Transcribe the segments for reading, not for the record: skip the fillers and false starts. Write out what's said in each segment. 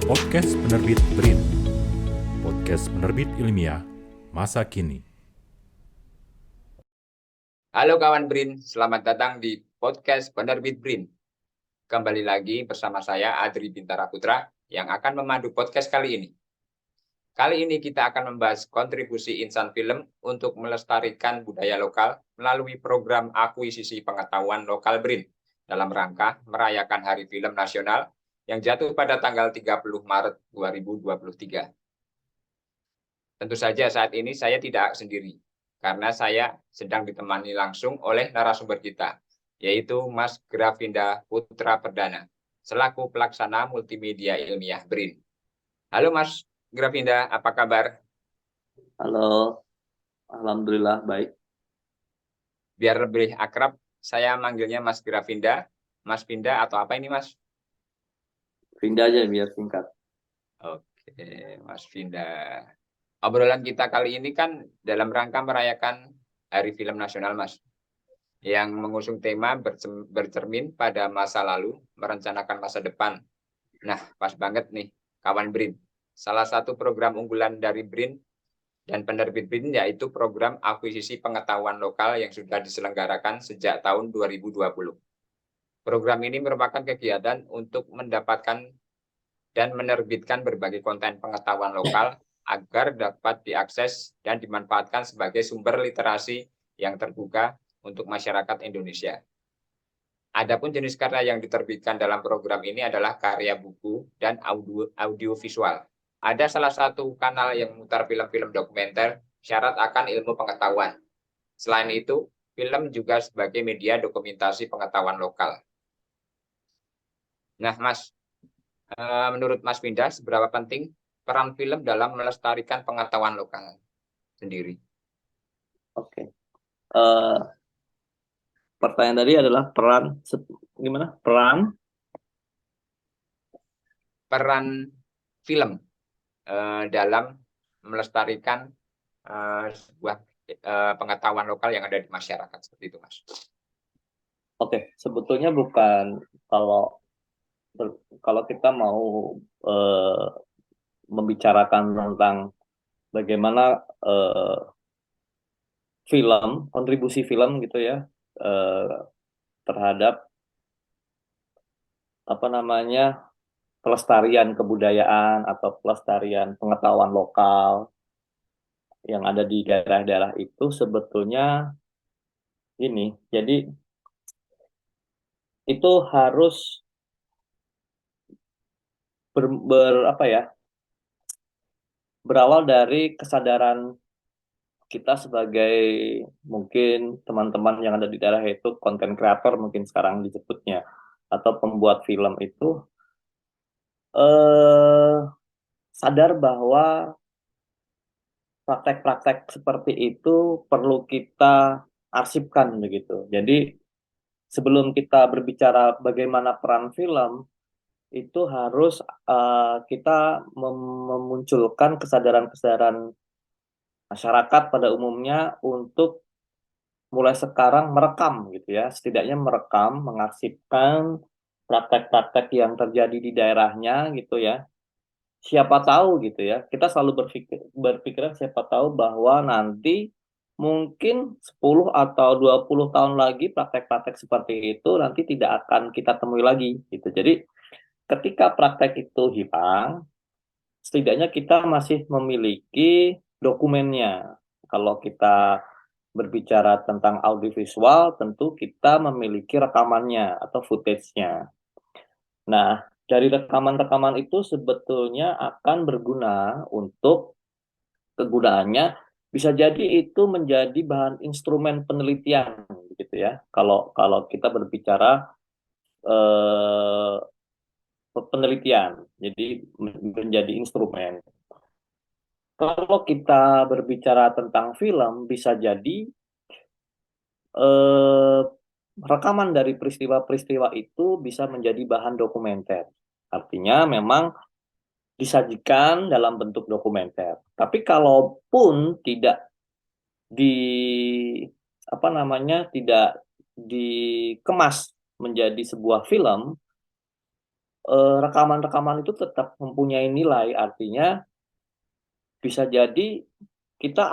Podcast Penerbit BRIN, podcast penerbit ilmiah masa kini. Halo kawan BRIN, selamat datang di podcast Penerbit BRIN. Kembali lagi bersama saya Adri Bintara Putra yang akan memandu podcast kali ini. Kali ini kita akan membahas kontribusi insan film untuk melestarikan budaya lokal melalui program akuisisi pengetahuan lokal BRIN dalam rangka merayakan Hari Film Nasional yang jatuh pada tanggal 30 Maret 2023. Tentu saja saat ini saya tidak sendiri, karena saya sedang ditemani langsung oleh narasumber kita, yaitu Mas Grafinda Putra Perdana, selaku pelaksana multimedia ilmiah BRIN. Halo Mas Grafinda, apa kabar? Halo, alhamdulillah baik. Biar lebih akrab, saya manggilnya Mas Grafinda, Mas Pinda atau apa ini Mas? Pindah aja biar singkat. Oke, Mas Pinda. Obrolan kita kali ini kan dalam rangka merayakan Hari Film Nasional, Mas, yang mengusung tema bercermin pada masa lalu, merencanakan masa depan. Nah, pas banget nih, kawan BRIN. Salah satu program unggulan dari BRIN dan penerbit BRIN yaitu program akuisisi pengetahuan lokal yang sudah diselenggarakan sejak tahun 2020. Program ini merupakan kegiatan untuk mendapatkan dan menerbitkan berbagai konten pengetahuan lokal agar dapat diakses dan dimanfaatkan sebagai sumber literasi yang terbuka untuk masyarakat Indonesia. Adapun jenis karya yang diterbitkan dalam program ini adalah karya buku dan audiovisual. Ada salah satu kanal yang memutar film-film dokumenter syarat akan ilmu pengetahuan. Selain itu, film juga sebagai media dokumentasi pengetahuan lokal. Nah, Mas, menurut Mas Pindah, seberapa penting peran film dalam melestarikan pengetahuan lokal sendiri? Oke. Eh, Pertanyaan tadi adalah gimana? Peran film dalam melestarikan sebuah pengetahuan lokal yang ada di masyarakat seperti itu, Mas. Oke, sebetulnya bukan kalau kita mau membicarakan tentang bagaimana kontribusi film gitu ya terhadap pelestarian kebudayaan atau pelestarian pengetahuan lokal yang ada di daerah-daerah itu sebetulnya ini. Jadi itu harus berawal dari kesadaran kita sebagai mungkin teman-teman yang ada di daerah itu content creator mungkin sekarang disebutnya atau pembuat film itu sadar bahwa praktek-praktek seperti itu perlu kita arsipkan begitu. Jadi sebelum kita berbicara bagaimana peran film, itu harus kita memunculkan kesadaran-kesadaran masyarakat pada umumnya untuk mulai sekarang merekam gitu ya, setidaknya merekam, mengarsipkan praktek-praktek yang terjadi di daerahnya gitu ya. Siapa tahu gitu ya, kita selalu berpikiran siapa tahu bahwa nanti mungkin 10 atau 20 tahun lagi praktek-praktek seperti itu nanti tidak akan kita temui lagi gitu. Jadi ketika praktek itu hilang, setidaknya kita masih memiliki dokumennya. Kalau kita berbicara tentang audiovisual, tentu kita memiliki rekamannya atau footage-nya. Nah, dari rekaman-rekaman itu sebetulnya akan berguna untuk kegunaannya bisa jadi itu menjadi bahan instrumen penelitian gitu ya. Kalau kita berbicara eh, penelitian, jadi menjadi instrumen. Kalau kita berbicara tentang film, bisa jadi eh, rekaman dari peristiwa-peristiwa itu bisa menjadi bahan dokumenter. Artinya memang disajikan dalam bentuk dokumenter. Tapi kalaupun tidak di tidak dikemas menjadi sebuah film, rekaman-rekaman itu tetap mempunyai nilai. Artinya bisa jadi kita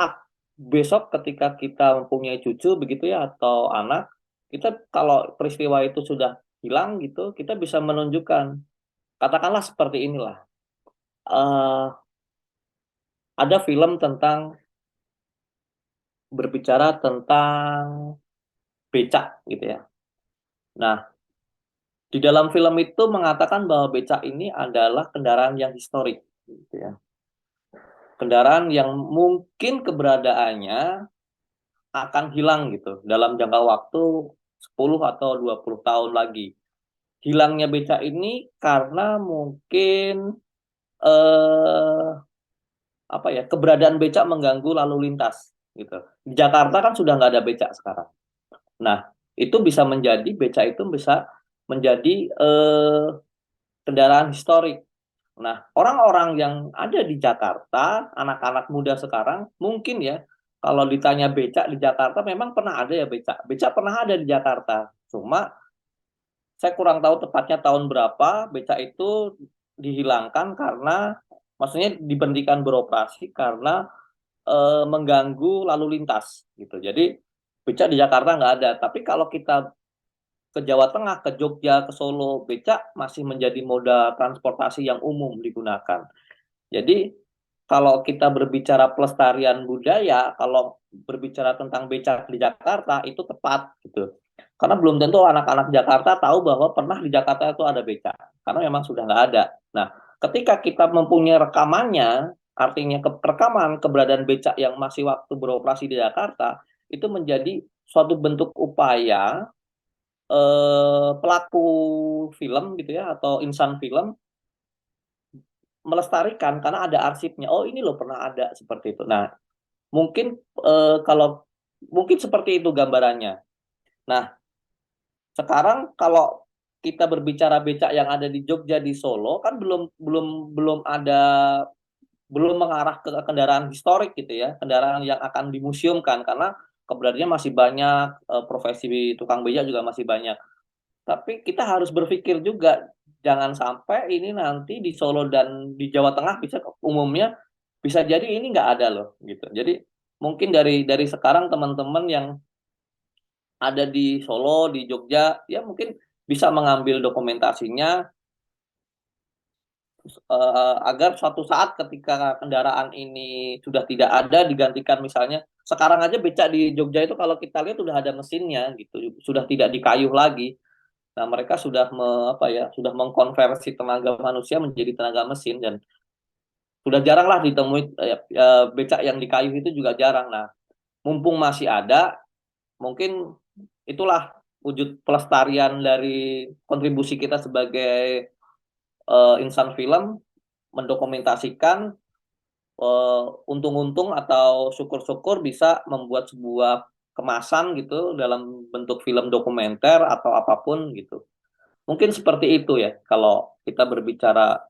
besok ketika kita mempunyai cucu begitu ya atau anak, kita kalau peristiwa itu sudah hilang gitu, kita bisa menunjukkan. Katakanlah seperti inilah. eh ada film tentang berbicara tentang becak gitu ya. Nah, di dalam film itu mengatakan bahwa becak ini adalah kendaraan yang historik gitu ya. Kendaraan yang mungkin keberadaannya akan hilang gitu dalam jangka waktu 10 atau 20 tahun lagi. Hilangnya becak ini karena mungkin eh apa ya, keberadaan becak mengganggu lalu lintas gitu. Di Jakarta kan sudah nggak ada becak sekarang. Nah, itu bisa menjadi becak itu bisa menjadi kendaraan historik. Nah, orang-orang yang ada di Jakarta, anak-anak muda sekarang, mungkin ya, kalau ditanya becak di Jakarta, memang pernah ada ya becak. Becak pernah ada di Jakarta. Cuma, saya kurang tahu tepatnya tahun berapa becak itu dihilangkan karena, maksudnya diberhentikan beroperasi karena mengganggu lalu lintas. Gitu. Jadi, becak di Jakarta nggak ada. Tapi kalau kita ke Jawa Tengah, ke Jogja, ke Solo, becak masih menjadi moda transportasi yang umum digunakan. Jadi kalau kita berbicara pelestarian budaya, kalau berbicara tentang becak di Jakarta itu tepat gitu. Karena belum tentu anak-anak Jakarta tahu bahwa pernah di Jakarta itu ada becak, karena memang sudah nggak ada. Nah, ketika kita mempunyai rekamannya, artinya rekaman keberadaan becak yang masih waktu beroperasi di Jakarta, itu menjadi suatu bentuk upaya pelaku film gitu ya atau insan film melestarikan karena ada arsipnya. Oh ini loh pernah ada seperti itu. Nah mungkin kalau mungkin seperti itu gambarannya. Nah sekarang kalau kita berbicara becak yang ada di Jogja di Solo kan belum belum belum ada belum mengarah ke kendaraan historik gitu ya, kendaraan yang akan dimuseumkan karena keberadaannya masih banyak, profesi tukang becak juga masih banyak. Tapi kita harus berpikir juga, jangan sampai ini nanti di Solo dan di Jawa Tengah bisa umumnya bisa jadi ini nggak ada loh gitu. Jadi mungkin dari sekarang teman-teman yang ada di Solo, di Jogja, ya mungkin bisa mengambil dokumentasinya agar suatu saat ketika kendaraan ini sudah tidak ada digantikan misalnya sekarang aja becak di Jogja itu kalau kita lihat sudah ada mesinnya gitu, sudah tidak dikayuh lagi. Nah, mereka sudah sudah mengkonversi tenaga manusia menjadi tenaga mesin dan sudah jarang lah ditemui becak yang di kayu itu juga jarang. Nah, mumpung masih ada, mungkin itulah wujud pelestarian dari kontribusi kita sebagai insan film mendokumentasikan untung-untung atau syukur-syukur bisa membuat sebuah kemasan gitu dalam bentuk film dokumenter atau apapun gitu. Mungkin seperti itu ya, kalau kita berbicara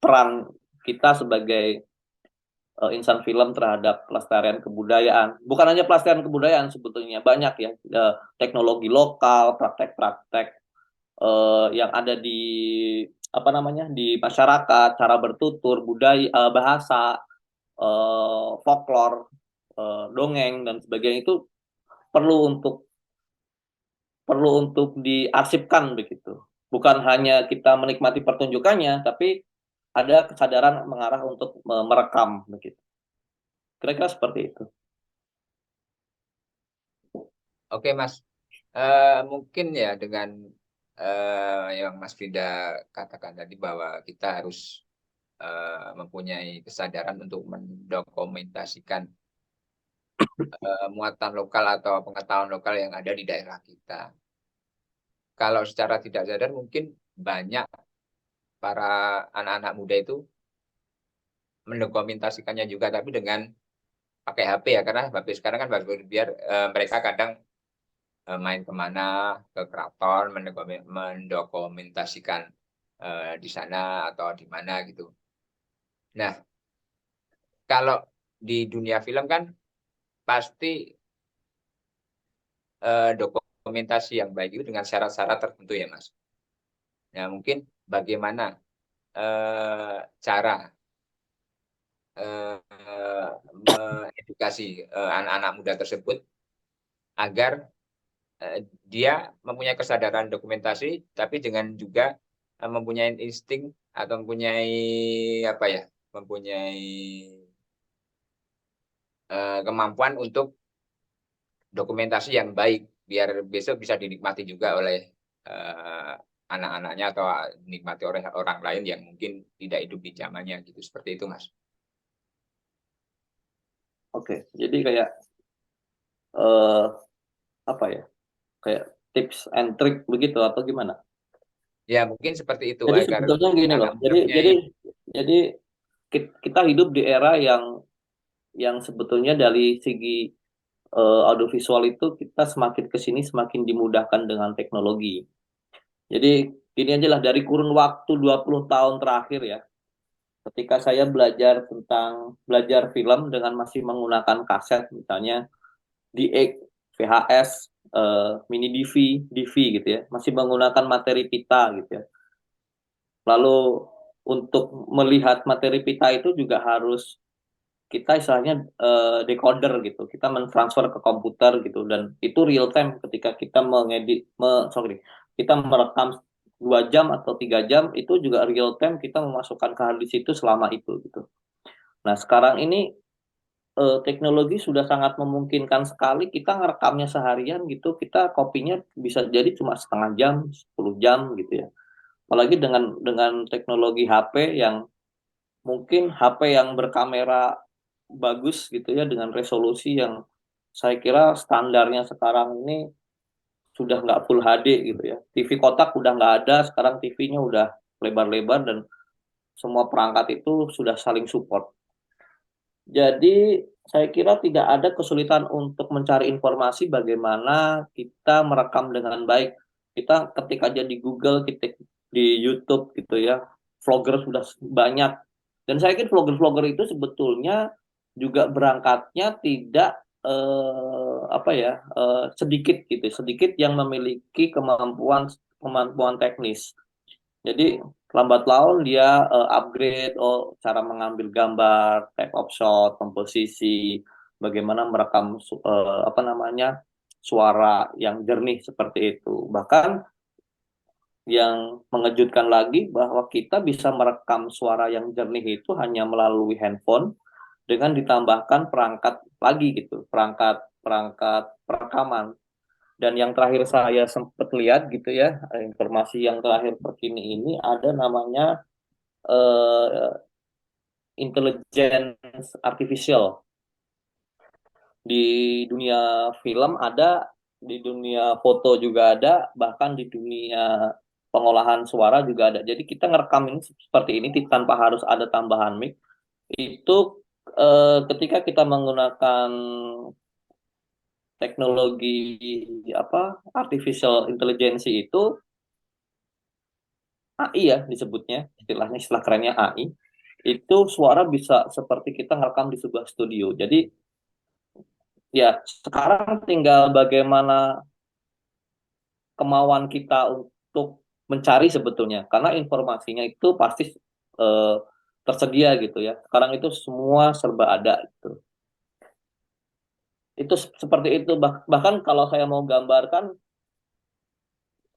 peran kita sebagai insan film terhadap pelestarian kebudayaan. Bukan hanya pelestarian kebudayaan sebetulnya, banyak ya teknologi lokal, praktek-praktek yang ada di apa namanya di masyarakat, cara bertutur, budaya, bahasa, folklore, dongeng dan sebagainya itu perlu untuk diarsipkan begitu. Bukan hanya kita menikmati pertunjukannya, tapi ada kesadaran mengarah untuk merekam begitu. Kira-kira seperti itu. Oke Mas, mungkin ya dengan yang Mas Frida katakan tadi bahwa kita harus mempunyai kesadaran untuk mendokumentasikan muatan lokal atau pengetahuan lokal yang ada di daerah kita. Kalau secara tidak sadar mungkin banyak para anak-anak muda itu mendokumentasikannya juga, tapi dengan pakai HP ya, karena HP sekarang kan bagus biar mereka kadang main kemana, ke keraton, mendokumentasikan di sana atau di mana gitu. Nah, kalau di dunia film kan pasti dokumentasi yang baik itu dengan syarat-syarat tertentu ya Mas. Nah mungkin bagaimana cara mengedukasi anak-anak muda tersebut agar dia mempunyai kesadaran dokumentasi, tapi dengan juga mempunyai insting atau mempunyai apa ya, mempunyai kemampuan untuk dokumentasi yang baik, biar besok bisa dinikmati juga oleh anak-anaknya atau dinikmati oleh orang lain yang mungkin tidak hidup di zamannya gitu, seperti itu, Mas. Oke, jadi kayak eh, apa ya? Kayak tips and trick begitu atau gimana? Ya mungkin seperti itu Jadi agar sebetulnya gini anak loh. muda Jadi punya jadi jadi kita hidup di era yang sebetulnya dari segi audiovisual itu kita semakin ke sini semakin dimudahkan dengan teknologi. Jadi ini aja lah dari kurun waktu 20 tahun terakhir ya. Ketika saya belajar film dengan masih menggunakan kaset misalnya DX, VHS, mini DV, DV gitu ya, masih menggunakan materi pita gitu ya. Lalu untuk melihat materi pita itu juga harus kita istilahnya decoder gitu. Kita mentransfer ke komputer gitu dan itu real time ketika kita kita merekam 2 jam atau 3 jam itu juga real time kita memasukkan ke harddisk itu selama itu gitu. Nah sekarang ini teknologi sudah sangat memungkinkan sekali kita ngerekamnya seharian gitu, kita kopinya bisa jadi cuma setengah jam, 10 jam gitu ya. Apalagi dengan teknologi HP yang mungkin HP yang berkamera bagus gitu ya dengan resolusi yang saya kira standarnya sekarang ini sudah nggak full HD gitu ya. TV kotak udah nggak ada, sekarang TV-nya udah lebar-lebar dan semua perangkat itu sudah saling support. Jadi saya kira tidak ada kesulitan untuk mencari informasi bagaimana kita merekam dengan baik. Kita ketik aja di Google, ketik di YouTube gitu ya. Vlogger sudah banyak. Dan saya kira vlogger-vlogger itu sebetulnya juga berangkatnya tidak apa ya sedikit gitu, sedikit yang memiliki kemampuan teknis. Jadi lambat laun dia upgrade cara mengambil gambar, type of shot, komposisi, bagaimana merekam apa namanya suara yang jernih seperti itu. Bahkan yang mengejutkan lagi bahwa kita bisa merekam suara yang jernih itu hanya melalui handphone dengan ditambahkan perangkat lagi gitu, perangkat perangkat perekaman. Dan yang terakhir saya sempat lihat gitu ya, informasi yang terakhir terkini ini ada namanya eh, intelligence artificial. Di dunia film ada, di dunia foto juga ada, bahkan di dunia pengolahan suara juga ada. Jadi kita ngerekam ini seperti ini tanpa harus ada tambahan mic. Itu ketika kita menggunakan teknologi apa artificial intelligence itu AI ya disebutnya, istilahnya istilah kerennya AI. Itu suara bisa seperti kita ngerekam di sebuah studio. Jadi ya sekarang tinggal bagaimana kemauan kita untuk mencari sebetulnya, karena informasinya itu pasti eh, tersedia gitu ya. Sekarang itu semua serba ada gitu. Itu seperti itu. Bahkan kalau saya mau gambarkan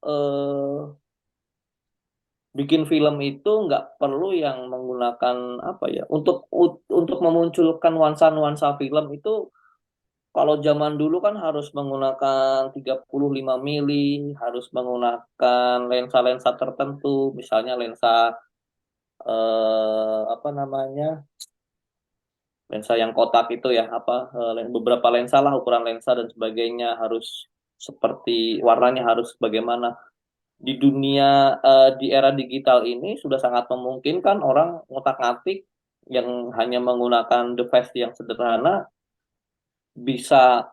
eh, bikin film itu nggak perlu yang menggunakan apa ya untuk memunculkan nuansa-nuansa film itu. Kalau zaman dulu kan harus menggunakan 35 mili, harus menggunakan lensa-lensa tertentu, misalnya lensa apa namanya? Lensa yang kotak itu ya, apa beberapa lensa lah, ukuran lensa dan sebagainya harus seperti warnanya harus bagaimana. Di dunia di era digital ini sudah sangat memungkinkan orang ngotak-ngatik yang hanya menggunakan device yang sederhana bisa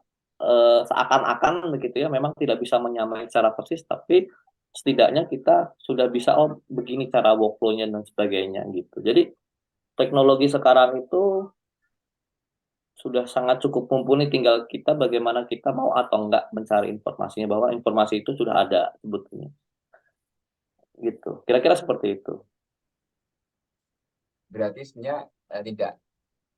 seakan-akan begitu ya, memang tidak bisa menyamai secara persis, tapi setidaknya kita sudah bisa oh begini cara workflow-nya dan sebagainya gitu. Jadi teknologi sekarang itu sudah sangat cukup mumpuni, tinggal kita bagaimana kita mau atau enggak mencari informasinya bahwa informasi itu sudah ada sebetulnya. gitu. Kira-kira seperti itu. Berarti sebenarnya tidak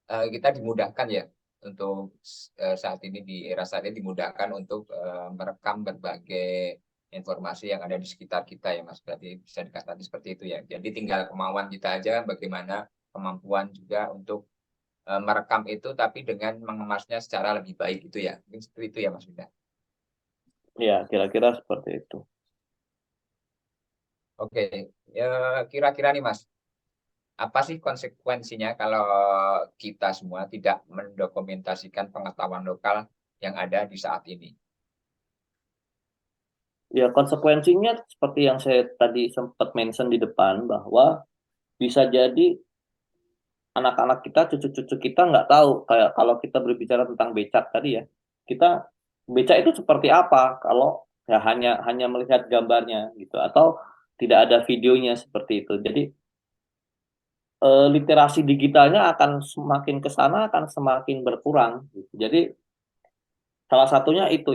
kita dimudahkan ya untuk saat ini di era saat ini dimudahkan untuk merekam berbagai informasi yang ada di sekitar kita ya Mas. Berarti bisa dikatakan seperti itu ya. Jadi tinggal kemauan kita aja bagaimana kemampuan juga untuk merekam itu tapi dengan mengemasnya secara lebih baik itu ya. Mungkin seperti itu ya Mas Yuda. Ya, kira-kira seperti itu. Oke, ya, kira-kira nih Mas, apa sih konsekuensinya kalau kita semua tidak mendokumentasikan pengetahuan lokal yang ada di saat ini? Ya, konsekuensinya seperti yang saya tadi sempat mention di depan, bahwa bisa jadi anak-anak kita, cucu-cucu kita nggak tahu, kayak kalau kita berbicara tentang becak tadi ya, kita becak itu seperti apa kalau ya hanya hanya melihat gambarnya gitu, atau tidak ada videonya seperti itu. Jadi literasi digitalnya akan semakin ke sana akan semakin berkurang gitu. Jadi salah satunya itu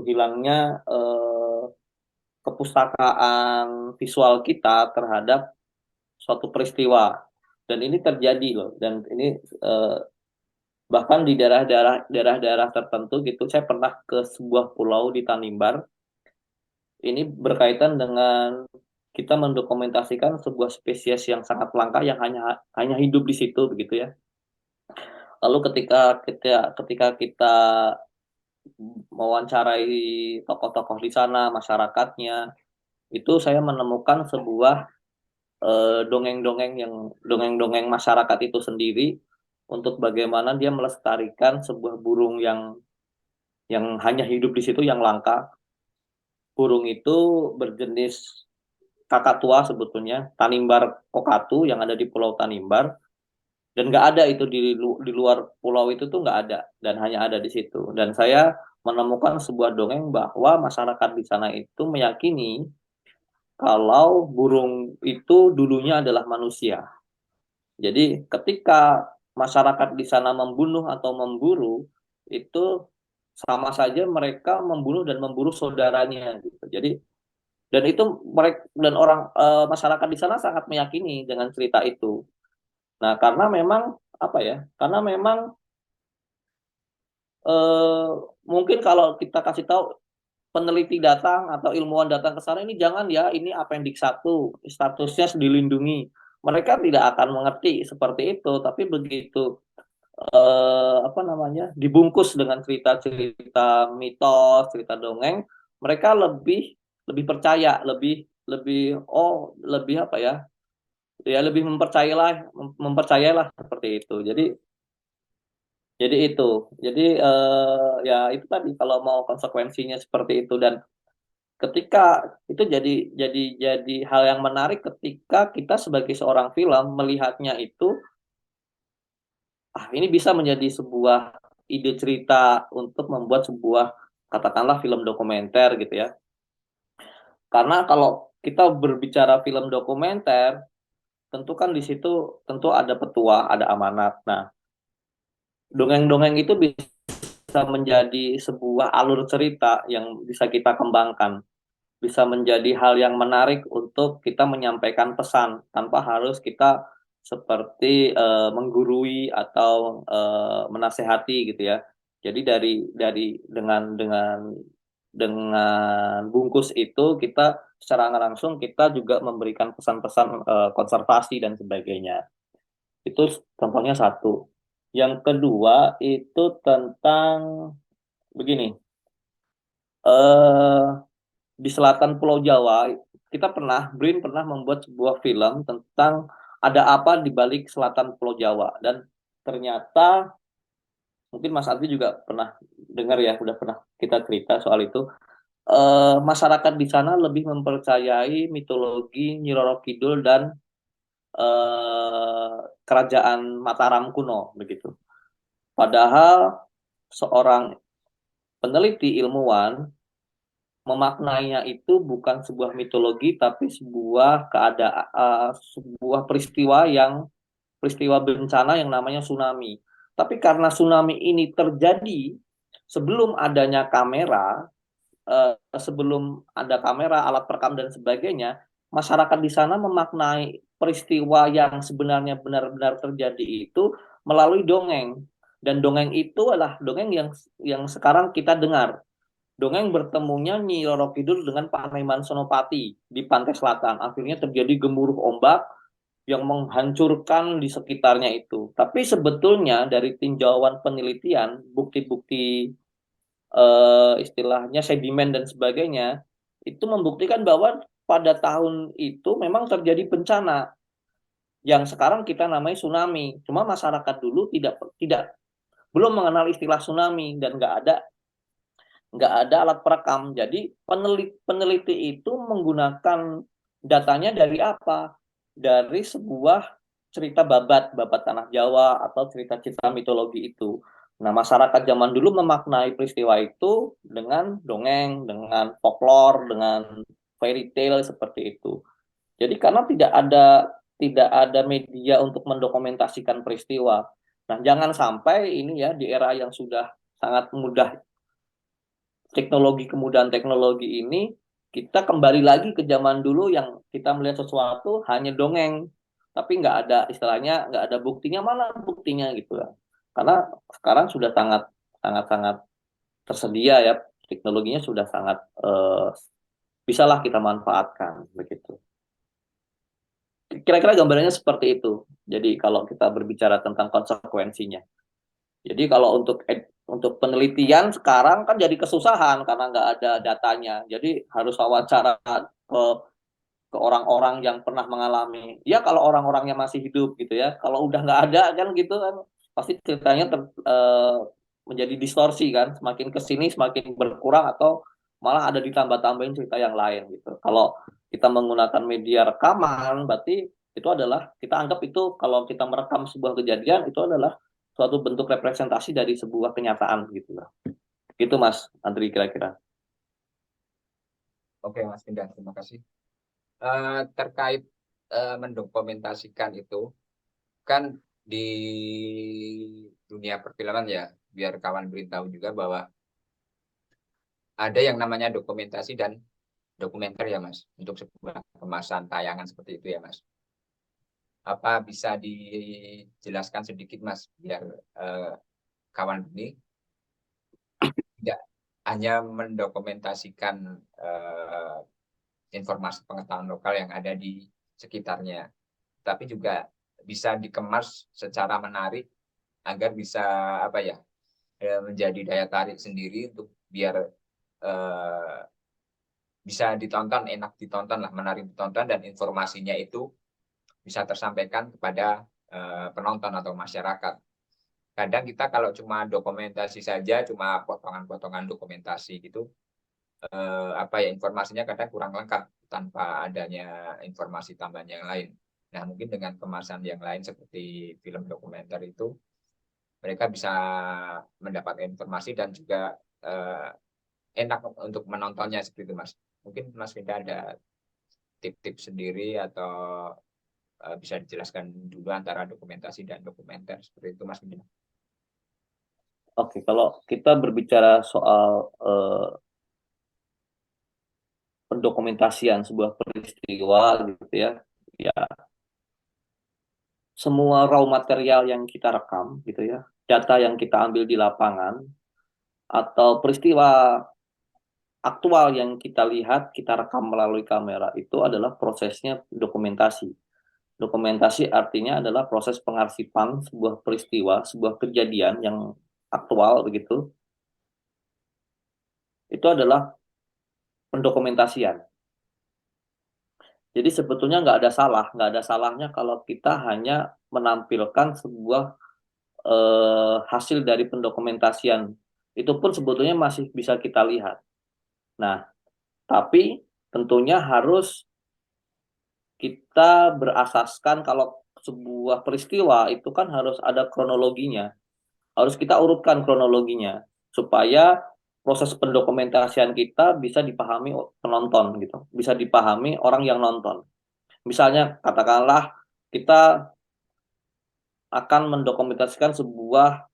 hilangnya kepustakaan visual kita terhadap suatu peristiwa. Dan ini terjadi loh, dan ini eh, bahkan di daerah-daerah tertentu gitu. Saya pernah ke sebuah pulau di Tanimbar. Ini berkaitan dengan kita mendokumentasikan sebuah spesies yang sangat langka yang hanya hanya hidup di situ begitu ya. Lalu ketika kita mewawancarai tokoh-tokoh di sana, masyarakatnya, itu saya menemukan sebuah dongeng-dongeng masyarakat itu sendiri untuk bagaimana dia melestarikan sebuah burung yang hanya hidup di situ, yang langka. Burung itu berjenis kakatua sebetulnya, Tanimbar kokatu, yang ada di Pulau Tanimbar. Dan nggak ada itu di luar pulau itu tuh nggak ada, dan hanya ada di situ. Dan saya menemukan sebuah dongeng bahwa masyarakat di sana itu meyakini kalau burung itu dulunya adalah manusia. Jadi ketika masyarakat di sana membunuh atau memburu, itu sama saja mereka membunuh dan memburu saudaranya gitu. Jadi dan itu mereka dan masyarakat di sana sangat meyakini dengan cerita itu. Nah, karena memang apa ya? Karena memang eh, mungkin kalau kita kasih tahu, peneliti datang atau ilmuwan datang ke sana, ini jangan ya, ini appendix 1, statusnya dilindungi. Mereka tidak akan mengerti seperti itu, tapi begitu apa namanya, dibungkus dengan cerita-cerita mitos, cerita dongeng, mereka lebih lebih percaya, lebih lebih lebih apa ya? Ya lebih mempercayalah seperti itu. Jadi itu. Jadi ya itu tadi, kalau mau konsekuensinya seperti itu. Dan ketika itu jadi hal yang menarik ketika kita sebagai seorang film melihatnya itu, ini bisa menjadi sebuah ide cerita untuk membuat sebuah, katakanlah, film dokumenter gitu ya. Karena kalau kita berbicara film dokumenter, tentu kan di situ tentu ada petua, ada amanat. Nah, dongeng-dongeng itu bisa menjadi sebuah alur cerita yang bisa kita kembangkan, bisa menjadi hal yang menarik untuk kita menyampaikan pesan tanpa harus kita seperti menggurui atau menasehati gitu ya. Jadi dengan bungkus itu kita secara langsung kita juga memberikan pesan-pesan konservasi dan sebagainya. Itu contohnya satu. Yang kedua itu tentang begini. eh di selatan Pulau Jawa, BRIN pernah membuat sebuah film tentang ada apa di balik selatan Pulau Jawa. Dan ternyata, mungkin Mas Arfi juga pernah dengar ya, udah pernah kita cerita soal itu. Masyarakat di sana lebih mempercayai mitologi Nyi Roro Kidul dan kerajaan Mataram kuno begitu. Padahal seorang peneliti ilmuwan memaknainya itu bukan sebuah mitologi, tapi sebuah peristiwa bencana yang namanya tsunami. Tapi karena tsunami ini terjadi sebelum adanya kamera, sebelum ada kamera, alat perekam dan sebagainya, masyarakat di sana memaknai peristiwa yang sebenarnya benar-benar terjadi itu melalui dongeng. Dan dongeng itu adalah dongeng yang sekarang kita dengar. Dongeng bertemunya Nyi Roro Kidul dengan Panembahan Senopati di pantai selatan. Akhirnya terjadi gemuruh ombak yang menghancurkan di sekitarnya itu. Tapi sebetulnya dari tinjauan penelitian, bukti-bukti istilahnya sedimen dan sebagainya, itu membuktikan bahwa pada tahun itu memang terjadi bencana yang sekarang kita namai tsunami. Cuma masyarakat dulu tidak tidak belum mengenal istilah tsunami dan nggak ada alat perekam. Jadi peneliti itu menggunakan datanya dari apa? Dari sebuah cerita babat tanah Jawa atau cerita-cerita mitologi itu. Nah, masyarakat zaman dulu memaknai peristiwa itu dengan dongeng, dengan folklore, dengan fairy tale seperti itu. Jadi karena tidak ada media untuk mendokumentasikan peristiwa. Nah, jangan sampai ini ya di era yang sudah sangat mudah kemudahan teknologi ini, kita kembali lagi ke zaman dulu yang kita melihat sesuatu hanya dongeng, tapi nggak ada istilahnya, nggak ada buktinya, mana buktinya gitu ya. Karena sekarang sudah sangat sangat sangat tersedia ya, teknologinya sudah sangat bisalah kita manfaatkan begitu. Kira-kira gambarannya seperti itu. Jadi kalau kita berbicara tentang konsekuensinya. Jadi kalau untuk penelitian sekarang kan jadi kesusahan karena nggak ada datanya. Jadi harus wawancara ke orang-orang yang pernah mengalami. Ya kalau orang-orangnya masih hidup gitu ya. Kalau udah nggak ada kan gitu kan pasti ceritanya menjadi distorsi kan. Semakin kesini semakin berkurang atau malah ada ditambah-tambahin cerita yang lain gitu. Kalau kita menggunakan media rekaman berarti itu adalah kita anggap itu kalau kita merekam sebuah kejadian itu adalah suatu bentuk representasi dari sebuah kenyataan gitu lah. Gitu Mas Andri kira-kira. Oke, Mas Pindah, terima kasih. Terkait mendokumentasikan itu, kan di dunia perfilman ya, biar kawan beritahu juga bahwa ada yang namanya dokumentasi dan dokumenter ya, Mas, untuk sebuah kemasan tayangan seperti itu ya, Mas. Apa bisa dijelaskan sedikit, Mas, biar kawan ini tidak hanya mendokumentasikan informasi pengetahuan lokal yang ada di sekitarnya, tapi juga bisa dikemas secara menarik agar bisa apa ya menjadi daya tarik sendiri untuk biar bisa ditonton, enak ditonton lah, menarik ditonton dan informasinya itu bisa tersampaikan kepada penonton atau masyarakat. Kadang kita kalau cuma dokumentasi saja, cuma potongan-potongan dokumentasi gitu, apa ya informasinya kadang kurang lengkap tanpa adanya informasi tambahan yang lain. Nah, mungkin dengan kemasan yang lain seperti film dokumenter itu, mereka bisa mendapatkan informasi dan juga enak untuk menontonnya seperti itu, Mas. Mungkin Mas Winda ada tip-tip sendiri atau bisa dijelaskan dulu antara dokumentasi dan dokumenter seperti itu, Mas Winda. Oke, kalau kita berbicara soal pendokumentasian sebuah peristiwa gitu ya, ya semua raw material yang kita rekam gitu ya, data yang kita ambil di lapangan atau peristiwa aktual yang kita lihat, kita rekam melalui kamera itu adalah prosesnya dokumentasi. Dokumentasi artinya adalah proses pengarsipan sebuah peristiwa, sebuah kejadian yang aktual begitu. Itu adalah pendokumentasian. Jadi sebetulnya nggak ada salahnya kalau kita hanya menampilkan sebuah hasil dari pendokumentasian. Itu pun sebetulnya masih bisa kita lihat. Nah, tapi tentunya harus kita berasaskan kalau sebuah peristiwa itu kan harus ada kronologinya. Harus kita urutkan kronologinya supaya proses pendokumentasian kita bisa dipahami penonton gitu, bisa dipahami orang yang nonton. Misalnya katakanlah kita akan mendokumentasikan sebuah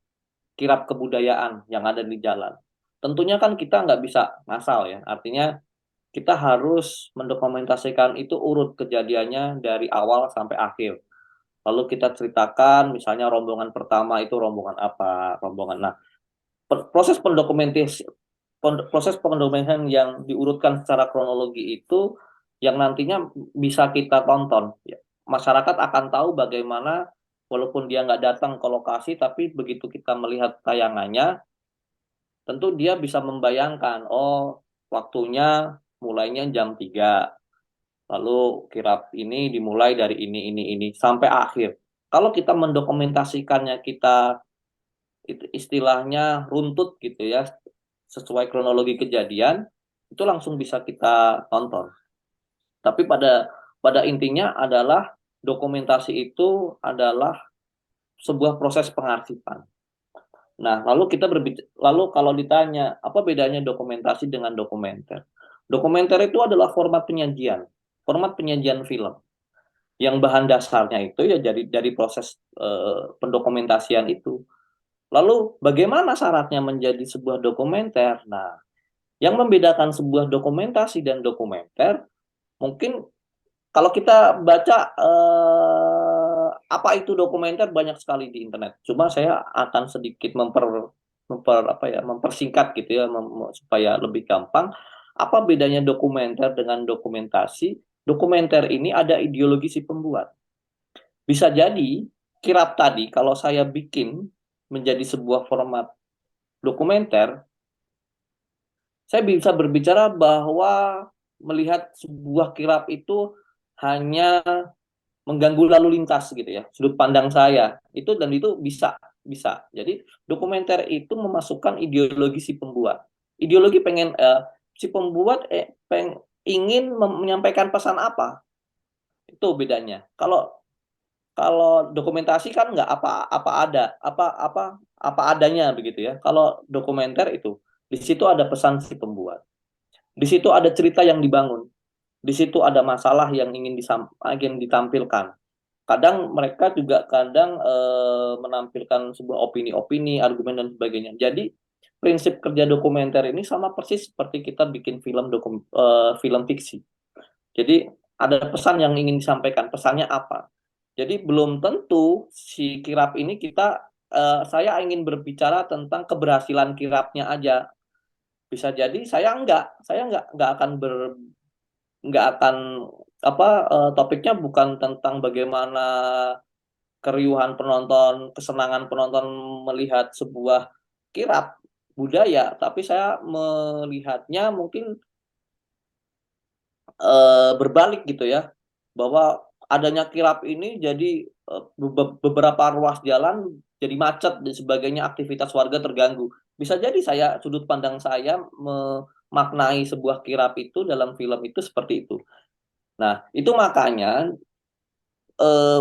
kirab kebudayaan yang ada di jalan. Tentunya kan kita nggak bisa ngasal ya, artinya kita harus mendokumentasikan itu urut kejadiannya dari awal sampai akhir. Lalu kita ceritakan misalnya rombongan pertama itu rombongan apa, rombongan. Nah, proses pendokumentasian yang diurutkan secara kronologi itu yang nantinya bisa kita tonton. Ya, masyarakat akan tahu bagaimana walaupun dia nggak datang ke lokasi, tapi begitu kita melihat tayangannya, tentu dia bisa membayangkan, oh waktunya mulainya jam 3, lalu kirap ini dimulai dari ini, sampai akhir. Kalau kita mendokumentasikannya, kita istilahnya runtut gitu ya, sesuai kronologi kejadian, itu langsung bisa kita tonton. Tapi pada intinya adalah dokumentasi itu adalah sebuah proses pengarsipan. Nah, lalu kalau ditanya apa bedanya dokumentasi dengan dokumenter? Dokumenter itu adalah format penyajian film yang bahan dasarnya itu ya dari proses pendokumentasian itu. Lalu bagaimana syaratnya menjadi sebuah dokumenter? Nah, yang membedakan sebuah dokumentasi dan dokumenter, mungkin kalau kita baca apa itu dokumenter banyak sekali di internet. Cuma saya akan sedikit mempersingkat gitu ya, supaya lebih gampang. Apa bedanya dokumenter dengan dokumentasi? Dokumenter ini ada ideologi si pembuat. Bisa jadi kirap tadi kalau saya bikin menjadi sebuah format dokumenter, saya bisa berbicara bahwa melihat sebuah kirap itu hanya mengganggu lalu lintas gitu ya, sudut pandang saya itu, dan itu bisa jadi dokumenter itu memasukkan ideologi si pembuat, ideologi si pembuat ingin menyampaikan pesan apa, itu bedanya. Kalau kalau dokumentasi kan nggak apa adanya begitu ya. Kalau dokumenter itu di situ ada pesan si pembuat, di situ ada cerita yang dibangun, di situ ada masalah yang ingin ditampilkan. Kadang mereka juga menampilkan sebuah opini-opini, argumen dan sebagainya. Jadi prinsip kerja dokumenter ini sama persis seperti kita bikin film fiksi. Jadi ada pesan yang ingin disampaikan, pesannya apa? Jadi belum tentu si kirap ini saya ingin berbicara tentang keberhasilan kirapnya aja. Bisa jadi saya nggak akan nggak akan topiknya bukan tentang bagaimana keriuhan penonton, kesenangan penonton melihat sebuah kirap budaya, tapi saya melihatnya mungkin berbalik gitu ya, bahwa adanya kirap ini jadi beberapa ruas jalan jadi macet dan sebagainya, aktivitas warga terganggu. Bisa jadi sudut pandang saya memaknai sebuah kirap itu dalam film itu seperti itu. Nah, itu makanya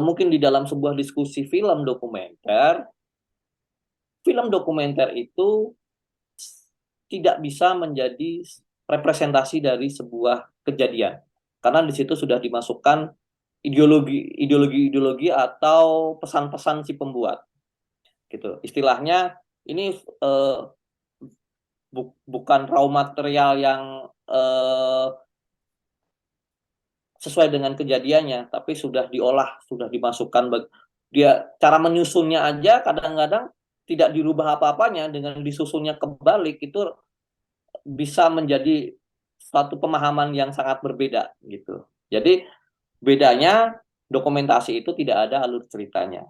mungkin di dalam sebuah diskusi film dokumenter itu tidak bisa menjadi representasi dari sebuah kejadian. Karena di situ sudah dimasukkan ideologi atau pesan-pesan si pembuat. Gitu. Istilahnya ini bukan raw material yang sesuai dengan kejadiannya, tapi sudah diolah, sudah dimasukkan. Dia cara menyusunnya aja kadang-kadang tidak dirubah apa-apanya, dengan disusunnya kebalik itu bisa menjadi suatu pemahaman yang sangat berbeda gitu. Jadi bedanya dokumentasi itu tidak ada alur ceritanya.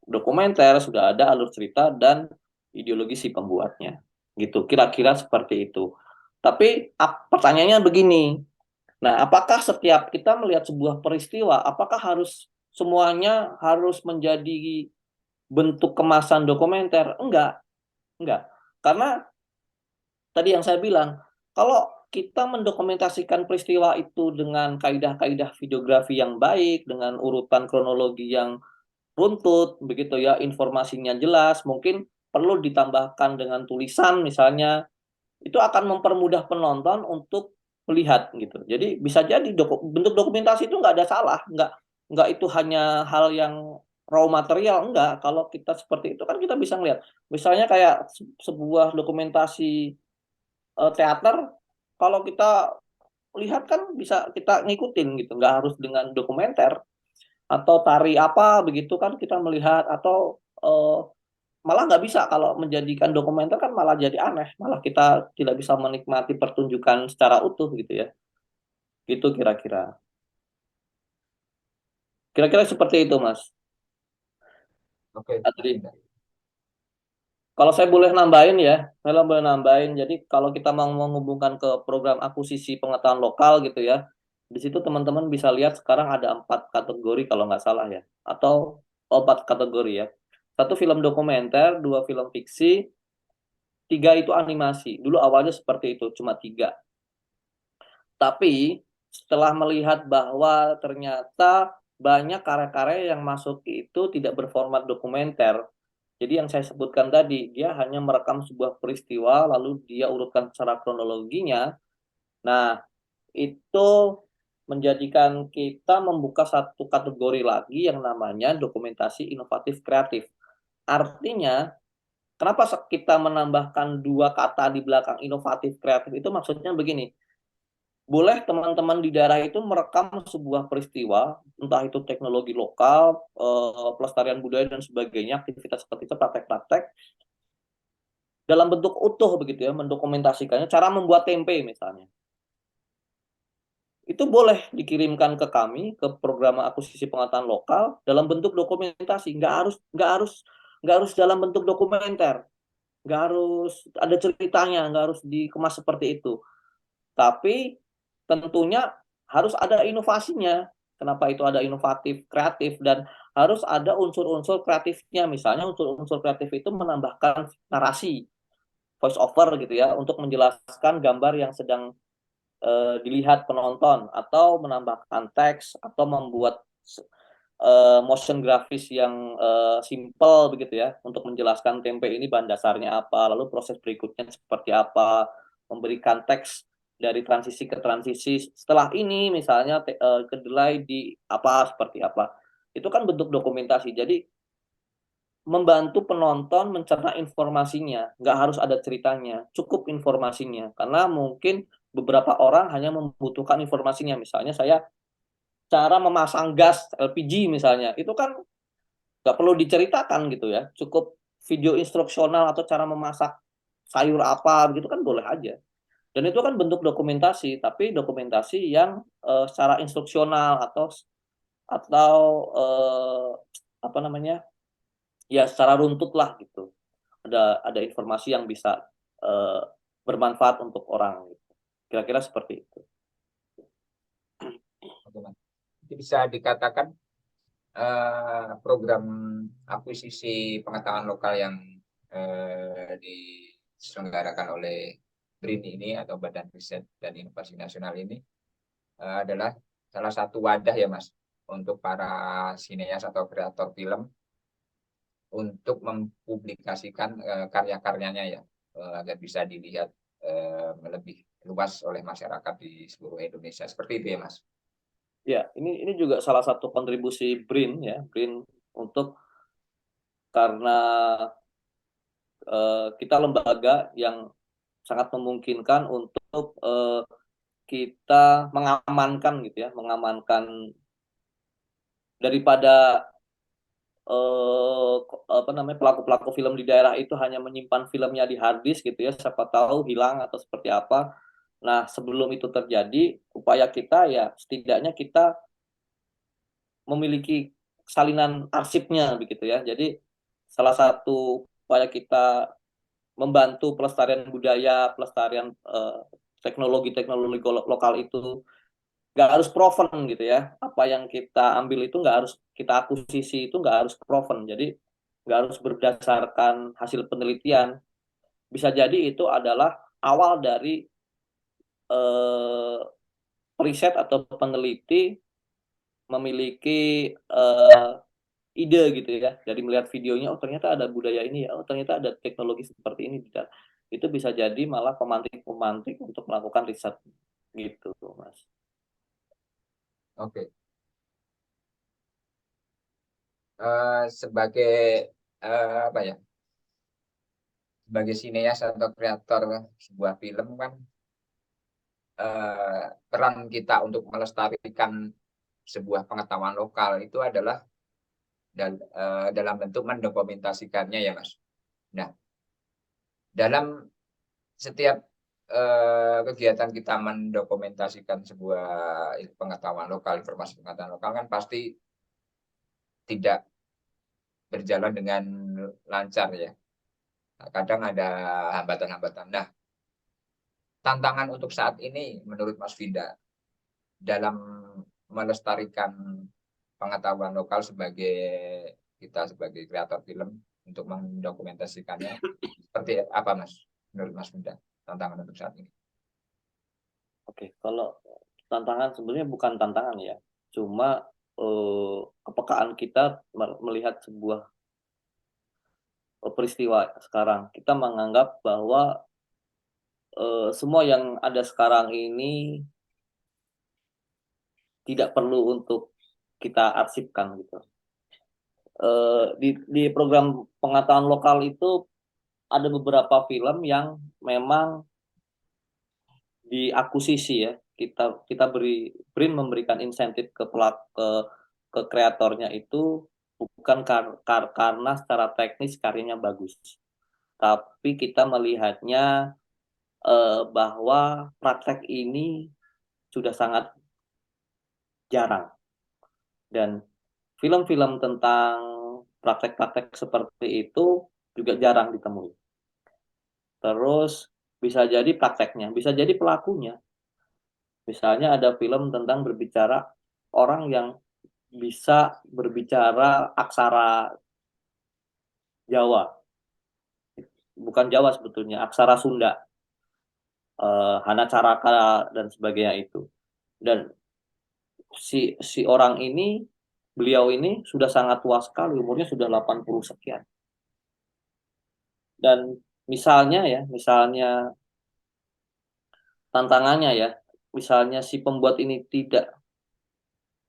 Dokumenter sudah ada alur cerita dan ideologi si pembuatnya. Gitu. Kira-kira seperti itu. Tapi pertanyaannya begini. Nah, apakah setiap kita melihat sebuah peristiwa, apakah semuanya harus menjadi bentuk kemasan dokumenter? Enggak. Karena tadi yang saya bilang, kalau kita mendokumentasikan peristiwa itu dengan kaidah-kaidah videografi yang baik, dengan urutan kronologi yang runtut, begitu ya, informasinya jelas, mungkin perlu ditambahkan dengan tulisan misalnya, itu akan mempermudah penonton untuk melihat gitu. Jadi bisa jadi bentuk dokumentasi itu nggak ada salah, nggak itu hanya hal yang raw material, enggak. Kalau kita seperti itu kan kita bisa melihat. Misalnya kayak sebuah dokumentasi teater, kalau kita lihat kan bisa kita ngikutin gitu, nggak harus dengan dokumenter atau tari apa begitu kan kita melihat, atau malah nggak bisa kalau menjadikan dokumenter kan malah jadi aneh, malah kita tidak bisa menikmati pertunjukan secara utuh gitu ya. Gitu kira-kira. Kira-kira seperti itu, Mas Oke, Mas Adri. Indah. Kalau saya boleh nambahin ya, saya boleh nambahin. Jadi kalau kita mau menghubungkan ke program akuisisi pengetahuan lokal gitu ya, di situ teman-teman bisa lihat sekarang ada 4 kategori kalau nggak salah ya, atau 4 kategori ya. Satu film dokumenter, 2 film fiksi, 3 itu animasi. Dulu awalnya seperti itu, cuma 3. Tapi setelah melihat bahwa ternyata banyak karya-karya yang masuk itu tidak berformat dokumenter. Jadi yang saya sebutkan tadi, dia hanya merekam sebuah peristiwa, lalu dia urutkan secara kronologinya. Nah, itu menjadikan kita membuka satu kategori lagi yang namanya dokumentasi inovatif kreatif. Artinya, kenapa kita menambahkan 2 kata di belakang inovatif kreatif itu maksudnya begini, boleh teman-teman di daerah itu merekam sebuah peristiwa, entah itu teknologi lokal, pelestarian budaya dan sebagainya, aktivitas seperti itu, praktek-praktek, dalam bentuk utuh begitu ya, mendokumentasikannya, cara membuat tempe misalnya. Itu boleh dikirimkan ke kami, ke program akuisisi pengetahuan lokal dalam bentuk dokumentasi, nggak harus dalam bentuk dokumenter, nggak harus ada ceritanya, nggak harus dikemas seperti itu. Tapi tentunya harus ada inovasinya. Kenapa itu ada inovatif, kreatif, dan harus ada unsur-unsur kreatifnya. Misalnya unsur-unsur kreatif itu menambahkan narasi, voice over gitu ya, untuk menjelaskan gambar yang sedang dilihat penonton, atau menambahkan teks, atau membuat motion grafis yang simple begitu ya, untuk menjelaskan tempe ini bahan dasarnya apa, lalu proses berikutnya seperti apa, memberikan teks dari transisi ke transisi. Setelah ini misalnya kedelai di apa seperti apa. Itu kan bentuk dokumentasi. Jadi membantu penonton mencerna informasinya, nggak harus ada ceritanya, cukup informasinya. Karena mungkin beberapa orang hanya membutuhkan informasinya. Misalnya saya cara memasang gas LPG misalnya, itu kan nggak perlu diceritakan gitu ya, cukup video instruksional atau cara memasak sayur apa begitu kan boleh aja. Dan itu kan bentuk dokumentasi, tapi dokumentasi yang secara instruksional, atau apa namanya, ya secara runtut lah gitu. Ada informasi yang bisa eh, bermanfaat untuk orang gitu. Kira-kira seperti itu. Oke, Mas. Jadi bisa dikatakan program akuisisi pengetahuan lokal yang diselenggarakan oleh BRIN ini atau Badan Riset dan Inovasi Nasional ini adalah salah satu wadah ya Mas untuk para sineas atau kreator film untuk mempublikasikan karya-karyanya ya agar bisa dilihat lebih luas oleh masyarakat di seluruh Indonesia. Seperti itu ya Mas. Ya, ini juga salah satu kontribusi BRIN ya, BRIN untuk, karena kita lembaga yang sangat memungkinkan untuk kita mengamankan gitu ya, mengamankan daripada apa namanya, pelaku-pelaku film di daerah itu hanya menyimpan filmnya di hard disk gitu ya, siapa tahu hilang atau seperti apa. Nah, sebelum itu terjadi, upaya kita ya setidaknya kita memiliki salinan arsipnya begitu ya. Jadi salah satu upaya kita membantu pelestarian budaya, pelestarian teknologi-teknologi lokal itu nggak harus proven gitu ya. Apa yang kita ambil itu nggak harus kita akuisisi, itu nggak harus proven. Jadi nggak harus berdasarkan hasil penelitian. Bisa jadi itu adalah awal dari eh, riset atau peneliti memiliki ide gitu ya. Jadi melihat videonya, oh ternyata ada budaya ini ya, oh ternyata ada teknologi seperti ini. Itu bisa jadi malah pemantik-pemantik untuk melakukan riset gitu, Mas. Oke. Sebagai apa ya? Sebagai sineas atau kreator sebuah film kan peran kita untuk melestarikan sebuah pengetahuan lokal itu adalah dalam bentuk mendokumentasikannya ya Mas. Nah, dalam setiap kegiatan kita mendokumentasikan sebuah pengetahuan lokal, informasi pengetahuan lokal kan pasti tidak berjalan dengan lancar ya. Nah, kadang ada hambatan-hambatan. Nah, tantangan untuk saat ini menurut Mas Vinda dalam melestarikan pengetahuan lokal sebagai kreator film untuk mendokumentasikannya seperti apa Mas menurut Mas Vinda tantangan untuk saat ini? Oke, kalau tantangan sebenarnya bukan tantangan ya, cuma kepekaan kita melihat sebuah peristiwa sekarang. Kita menganggap bahwa semua yang ada sekarang ini tidak perlu untuk kita arsipkan gitu. Di program pengetahuan lokal itu ada beberapa film yang memang diakuisisi ya. Kita BRIN memberikan insentif ke kreatornya itu bukan karena secara teknis karyanya bagus, tapi kita melihatnya bahwa praktek ini sudah sangat jarang, dan film-film tentang praktek-praktek seperti itu juga jarang ditemui. Terus bisa jadi prakteknya, bisa jadi pelakunya. Misalnya ada film tentang berbicara orang yang bisa berbicara aksara Jawa, bukan Jawa sebetulnya, aksara Sunda, Hana Caraka dan sebagainya itu. Dan si orang ini, beliau ini sudah sangat tua sekali, umurnya sudah 80 sekian. Dan misalnya tantangannya ya, misalnya si pembuat ini tidak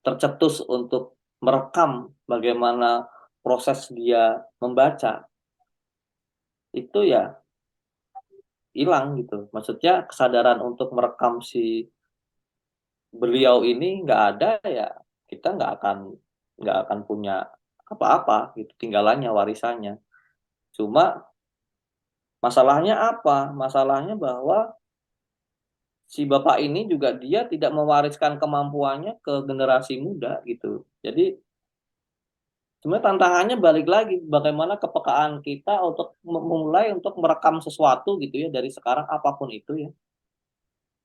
tercetus untuk merekam bagaimana proses dia membaca, itu ya hilang gitu. Maksudnya kesadaran untuk merekam si beliau ini nggak ada ya, kita nggak akan punya apa-apa gitu, tinggalannya, warisannya. Cuma masalahnya apa? Masalahnya bahwa si bapak ini juga dia tidak mewariskan kemampuannya ke generasi muda gitu. Jadi sebenarnya tantangannya balik lagi bagaimana kepekaan kita untuk memulai untuk merekam sesuatu gitu ya dari sekarang apapun itu ya.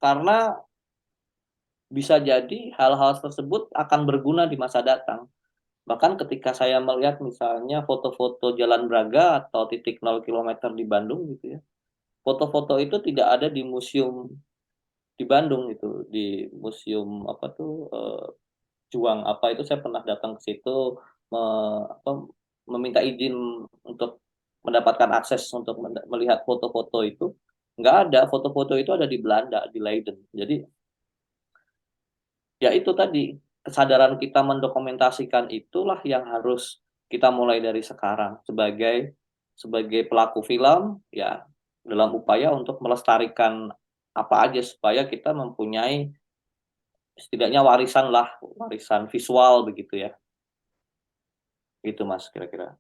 Karena bisa jadi hal-hal tersebut akan berguna di masa datang. Bahkan ketika saya melihat misalnya foto-foto Jalan Braga atau titik 0 km di Bandung gitu ya. Foto-foto itu tidak ada di museum di Bandung itu, di museum apa tuh Juang apa itu, saya pernah datang ke situ meminta izin untuk mendapatkan akses untuk melihat foto-foto itu. Nggak ada, foto-foto itu ada di Belanda, di Leiden. Jadi ya itu tadi, kesadaran kita mendokumentasikan itulah yang harus kita mulai dari sekarang sebagai pelaku film ya, dalam upaya untuk melestarikan apa aja supaya kita mempunyai setidaknya warisan visual begitu ya. Gitu Mas kira-kira.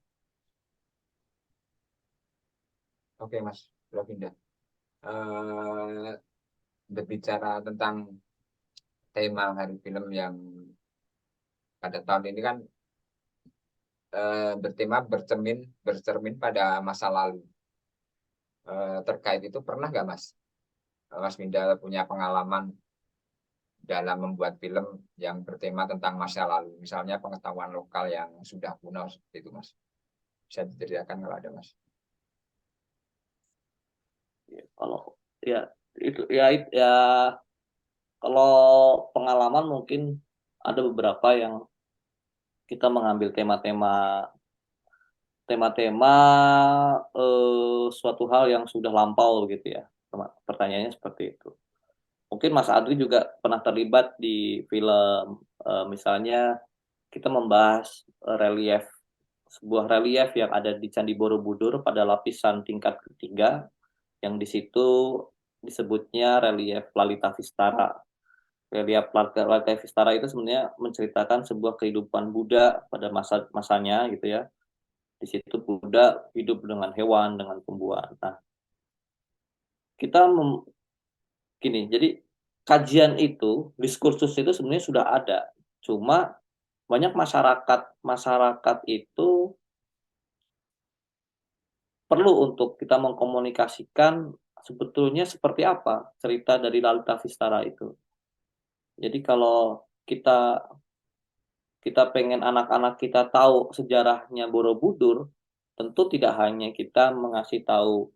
Oke Mas Pravinda. Berbicara tentang tema hari film yang pada tahun ini kan bertema bercermin pada masa lalu. Terkait itu pernah nggak Mas Vinda punya pengalaman dalam membuat film yang bertema tentang masa lalu, misalnya pengetahuan lokal yang sudah kuno seperti itu Mas? Bisa diceritakan kalau ada Mas? Ya, kalau ya itu ya kalau pengalaman mungkin ada beberapa yang kita mengambil tema-tema suatu hal yang sudah lampau gitu ya. Pertanyaannya seperti itu. Mungkin Mas Adri juga pernah terlibat di film misalnya kita membahas sebuah relief yang ada di Candi Borobudur pada lapisan tingkat ketiga, yang di situ disebutnya relief Lalita Vistara. Relief Lalita Vistara itu sebenarnya menceritakan sebuah kehidupan Buddha pada masanya gitu ya. Di situ Buddha hidup dengan hewan, dengan tumbuhan. Nah, kita gini, jadi kajian itu, diskursus itu sebenarnya sudah ada. Cuma banyak masyarakat itu perlu untuk kita mengkomunikasikan sebetulnya seperti apa cerita dari Lalita Vistara itu. Jadi kalau kita kita pengen anak-anak kita tahu sejarahnya Borobudur, tentu tidak hanya kita mengasih tahu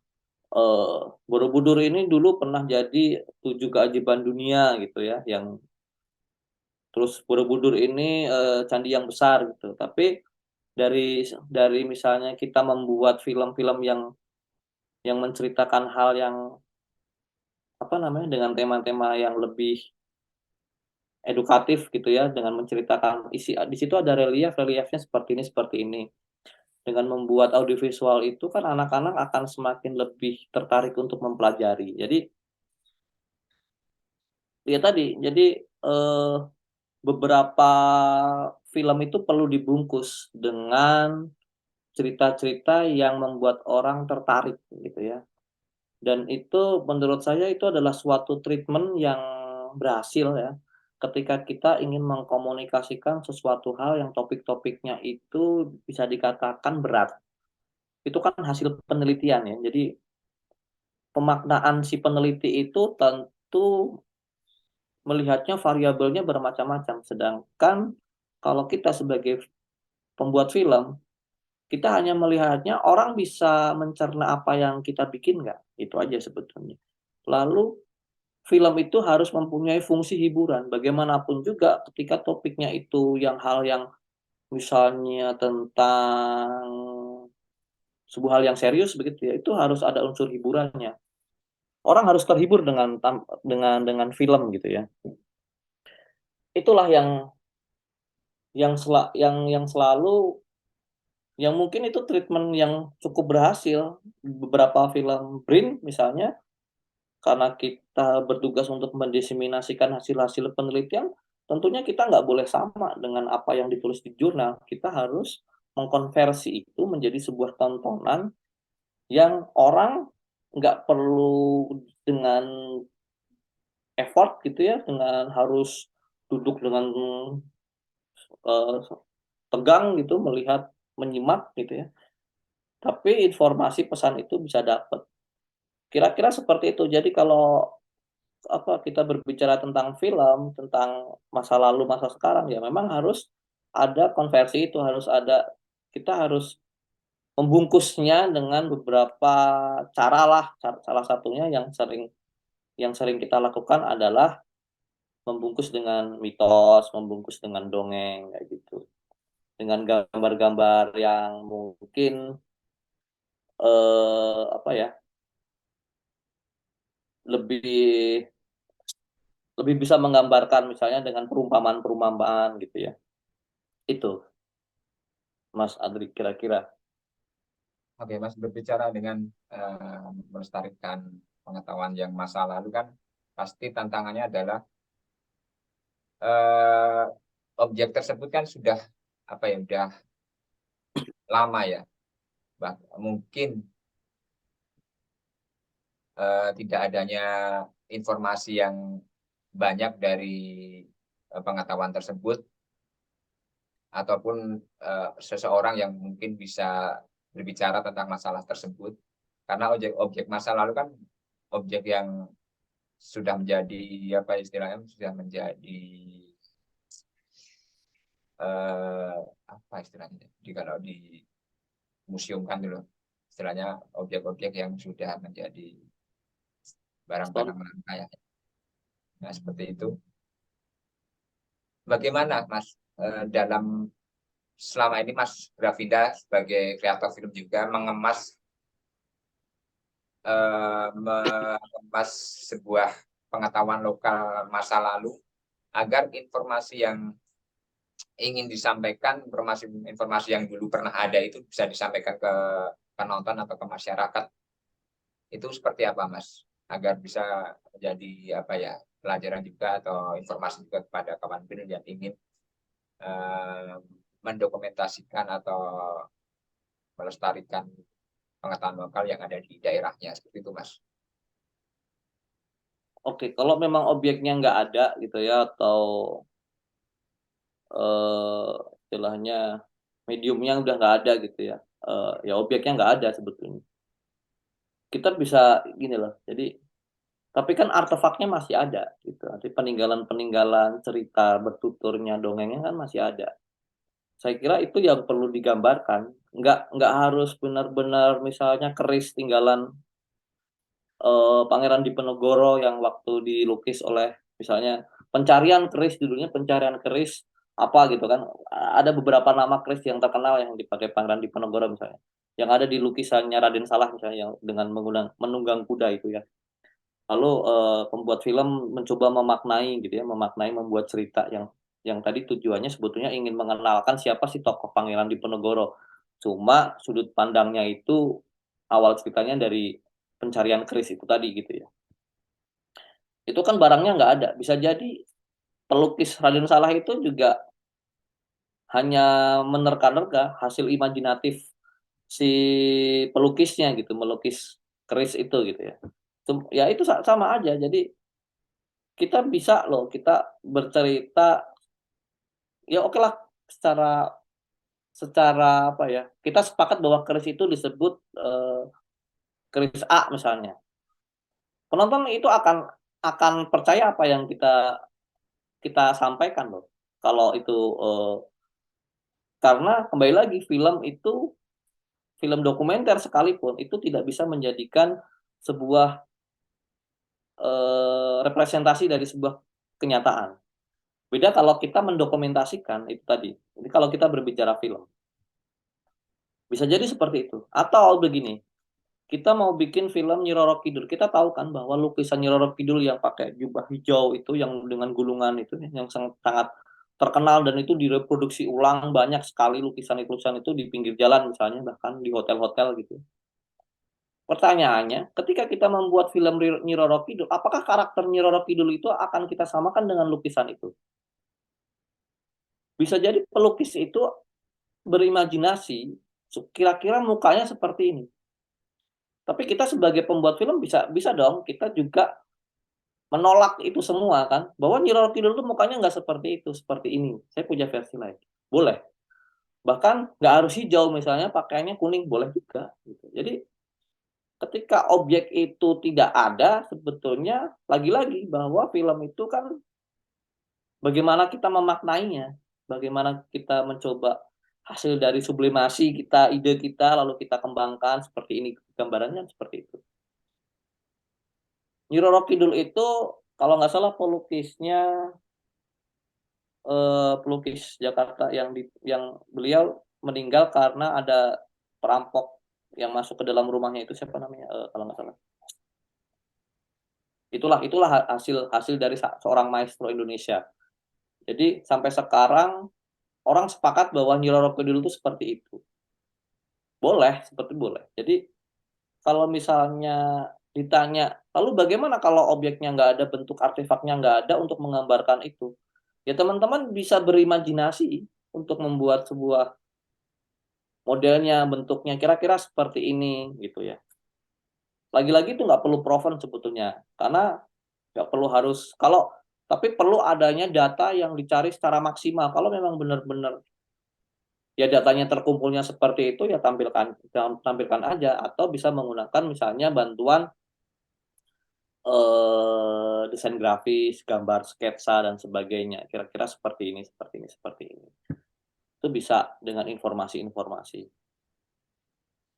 Borobudur ini dulu pernah jadi 7 keajaiban dunia gitu ya, yang terus Borobudur ini candi yang besar gitu. Tapi dari misalnya kita membuat film-film yang menceritakan hal yang apa namanya dengan tema-tema yang lebih edukatif gitu ya, dengan menceritakan isi di situ ada reliefnya seperti ini. Dengan membuat audiovisual itu kan anak-anak akan semakin lebih tertarik untuk mempelajari. Jadi ya tadi, jadi beberapa film itu perlu dibungkus dengan cerita-cerita yang membuat orang tertarik gitu ya. Dan itu menurut saya itu adalah suatu treatment yang berhasil ya. Ketika kita ingin mengkomunikasikan sesuatu hal yang topik-topiknya itu bisa dikatakan berat. Itu kan hasil penelitian ya. Jadi pemaknaan si peneliti itu tentu melihatnya variabelnya bermacam-macam. Sedangkan kalau kita sebagai pembuat film, kita hanya melihatnya orang bisa mencerna apa yang kita bikin nggak? Itu aja sebetulnya. Lalu film itu harus mempunyai fungsi hiburan. Bagaimanapun juga ketika topiknya itu hal yang misalnya tentang sebuah hal yang serius begitu ya, itu harus ada unsur hiburannya. Orang harus terhibur dengan film gitu ya. Itulah yang selalu yang mungkin itu treatment yang cukup berhasil. Beberapa film BRIN misalnya, karena kita bertugas untuk mendiseminasikan hasil-hasil penelitian, tentunya kita nggak boleh sama dengan apa yang ditulis di jurnal. Kita harus mengkonversi itu menjadi sebuah tontonan yang orang nggak perlu dengan effort gitu ya, dengan harus duduk dengan uh, tegang gitu melihat, menyimak gitu ya. Tapi informasi pesan itu bisa dapat. Kira-kira seperti itu. Jadi kalau kita berbicara tentang film, tentang masa lalu, masa sekarang ya memang harus ada konversi itu, kita harus membungkusnya dengan beberapa cara lah. Salah satunya yang sering kita lakukan adalah membungkus dengan mitos, membungkus dengan dongeng kayak gitu. Dengan gambar-gambar yang mungkin apa ya, lebih lebih bisa menggambarkan misalnya dengan perumpamaan-perumpamaan gitu ya. Itu, Mas Adri kira-kira. Oke, Mas, berbicara dengan melestarikan pengetahuan yang masa lalu kan pasti tantangannya adalah eh, objek tersebut kan sudah apa ya, sudah lama ya. Mungkin tidak adanya informasi yang banyak dari pengetahuan tersebut ataupun seseorang yang mungkin bisa berbicara tentang masalah tersebut, karena objek masa lalu kan objek yang sudah menjadi apa istilahnya, sudah menjadi eh, apa istilahnya, kalau di museum kan dulu istilahnya objek-objek yang sudah menjadi barang-barang langka ya. Nah, seperti itu. Bagaimana Mas dalam selama ini Mas Grafinda sebagai kreator film juga mengemas sebuah pengetahuan lokal masa lalu agar informasi yang ingin disampaikan, informasi yang dulu pernah ada itu bisa disampaikan ke penonton atau ke masyarakat. Itu seperti apa, Mas? agar bisa menjadi pelajaran juga atau informasi juga kepada kawan film yang ingin mendokumentasikan atau melestarikan pengetahuan lokal yang ada di daerahnya, seperti itu Mas. Oke, kalau memang objeknya nggak ada gitu ya, atau istilahnya mediumnya udah nggak ada gitu ya, ya objeknya nggak ada sebetulnya. Kita bisa gini loh, jadi tapi kan artefaknya masih ada gitu, nanti peninggalan-peninggalan cerita bertuturnya, dongengnya kan masih ada. Saya kira itu yang perlu digambarkan, nggak harus benar-benar misalnya keris tinggalan Pangeran Diponegoro yang waktu dilukis oleh misalnya pencarian keris, judulnya pencarian keris apa gitu kan. Ada beberapa nama keris yang terkenal yang dipakai Pangeran Diponegoro misalnya. Yang ada di lukisannya Raden Saleh misalnya yang dengan menunggang kuda itu ya. Lalu pembuat film mencoba memaknai gitu ya, membuat cerita yang tadi tujuannya sebetulnya ingin mengenalkan siapa sih tokoh Pangeran Diponegoro. Cuma sudut pandangnya itu awal ceritanya dari pencarian keris itu tadi gitu ya. Itu kan barangnya nggak ada. Bisa jadi pelukis Raden Saleh itu juga hanya menerka-nerka hasil imajinatif si pelukisnya gitu, melukis keris itu gitu ya. Ya itu sama aja. Jadi kita bisa loh kita bercerita, ya oke lah secara secara apa ya, kita sepakat bahwa keris itu disebut, keris A misalnya. Penonton itu akan percaya apa yang kita kita sampaikan loh. Kalau itu, karena kembali lagi film itu, film dokumenter sekalipun itu tidak bisa menjadikan sebuah, representasi dari sebuah kenyataan. Beda kalau kita mendokumentasikan itu tadi. Jadi kalau kita berbicara film, bisa jadi seperti itu. Atau begini, kita mau bikin film Nyi Roro Kidul, kita tahu kan bahwa lukisan Nyi Roro Kidul yang pakai jubah hijau itu, yang dengan gulungan itu, yang sangat sangat terkenal dan itu direproduksi ulang banyak sekali lukisan-lukisan itu di pinggir jalan misalnya, bahkan di hotel-hotel gitu. Pertanyaannya, ketika kita membuat film Nyi Roro Kidul, apakah karakter Nyi Roro Kidul itu akan kita samakan dengan lukisan itu? Bisa jadi pelukis itu berimajinasi, kira-kira mukanya seperti ini. Tapi kita sebagai pembuat film bisa bisa dong, kita juga menolak itu semua kan, bahwa Nyi Roro Kidul tuh mukanya nggak seperti itu, seperti ini. Saya punya versi lain. Boleh. Bahkan nggak harus hijau misalnya, pakaiannya kuning, boleh juga gitu. Jadi ketika objek itu tidak ada, sebetulnya lagi-lagi bahwa film itu kan bagaimana kita memaknainya, bagaimana kita mencoba hasil dari sublimasi kita, ide kita, lalu kita kembangkan seperti ini, gambarannya seperti itu. Nyi Roro Kidul itu kalau nggak salah pelukisnya, pelukis Jakarta yang beliau meninggal karena ada perampok yang masuk ke dalam rumahnya itu siapa namanya, kalau nggak salah. Itulah hasil hasil dari seorang maestro Indonesia. Jadi sampai sekarang orang sepakat bahwa Nyi Roro Kidul itu seperti itu. Boleh, seperti boleh. Jadi kalau misalnya ditanya, "Lalu bagaimana kalau objeknya nggak ada, bentuk artefaknya nggak ada untuk menggambarkan itu?" Ya teman-teman bisa berimajinasi untuk membuat sebuah modelnya, bentuknya kira-kira seperti ini gitu ya. Lagi-lagi itu nggak perlu proven sebetulnya, karena nggak perlu harus tapi perlu adanya data yang dicari secara maksimal. Kalau memang benar-benar ya datanya terkumpulnya seperti itu, ya tampilkan aja, atau bisa menggunakan misalnya bantuan, desain grafis, gambar sketsa dan sebagainya, kira-kira seperti ini seperti ini seperti ini. Itu bisa dengan informasi-informasi.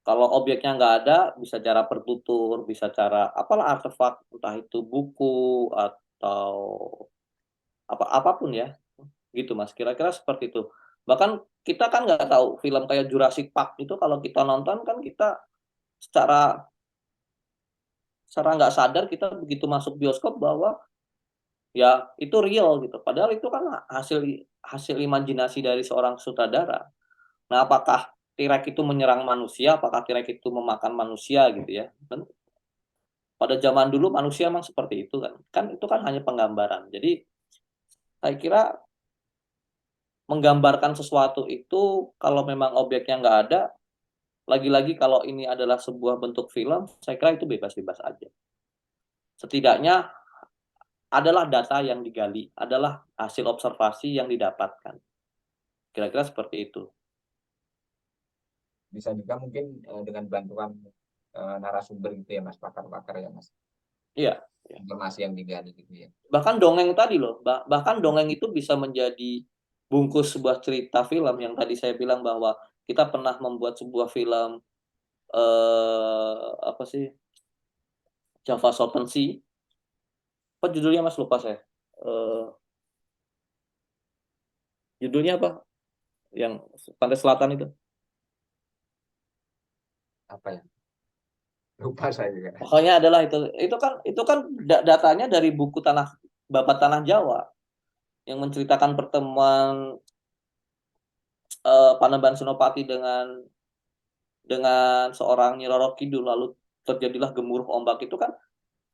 Kalau objeknya nggak ada, bisa cara bertutur, bisa cara apalah artefak, entah itu buku atau apapun ya, gitu Mas, kira-kira seperti itu. Bahkan kita kan nggak tahu film kayak Jurassic Park itu kalau kita nonton kan kita secara secara nggak sadar kita begitu masuk bioskop bahwa ya itu real gitu, padahal itu kan hasil hasil imajinasi dari seorang sutradara. Nah, apakah T-Rex itu menyerang manusia, apakah T-Rex itu memakan manusia gitu ya, kan pada zaman dulu manusia memang seperti itu kan itu kan hanya penggambaran. Jadi saya kira menggambarkan sesuatu itu kalau memang objeknya nggak ada, lagi-lagi kalau ini adalah sebuah bentuk film, saya kira itu bebas-bebas aja. Setidaknya adalah data yang digali, adalah hasil observasi yang didapatkan. Kira-kira seperti itu. Bisa juga mungkin dengan bantuan narasumber gitu ya Mas, pakar-pakar ya Mas, Iya. informasi yang digali gitu ya. Bahkan dongeng tadi loh, bahkan dongeng itu bisa menjadi bungkus sebuah cerita film yang tadi saya bilang bahwa kita pernah membuat sebuah film apa sih? Java Southern Sea. Apa judulnya Mas? Lupa saya. Eh, judulnya apa? Yang pantai selatan itu. Apa ya? Lupa saya juga. Pokoknya adalah itu kan datanya dari buku Babat Tanah Jawa yang menceritakan pertemuan Panembahan Senopati dengan seorang Nyi Roro Kidul, lalu terjadilah gemuruh ombak. Itu kan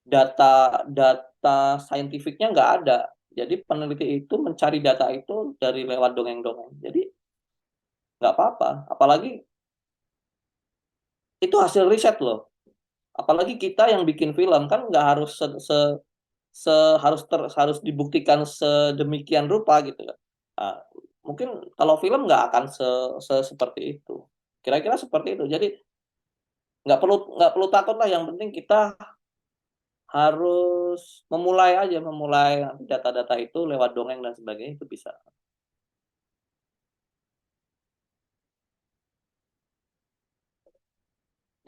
data saintifiknya nggak ada. Jadi peneliti itu mencari data itu dari lewat dongeng-dongeng. Jadi nggak apa-apa. Apalagi itu hasil riset loh. Apalagi kita yang bikin film kan nggak harus harus dibuktikan sedemikian rupa gitu kan. Nah, mungkin kalau film nggak akan seperti itu. Kira-kira seperti itu. Jadi nggak perlu takut lah. Yang penting kita harus memulai data-data itu lewat dongeng dan sebagainya itu bisa.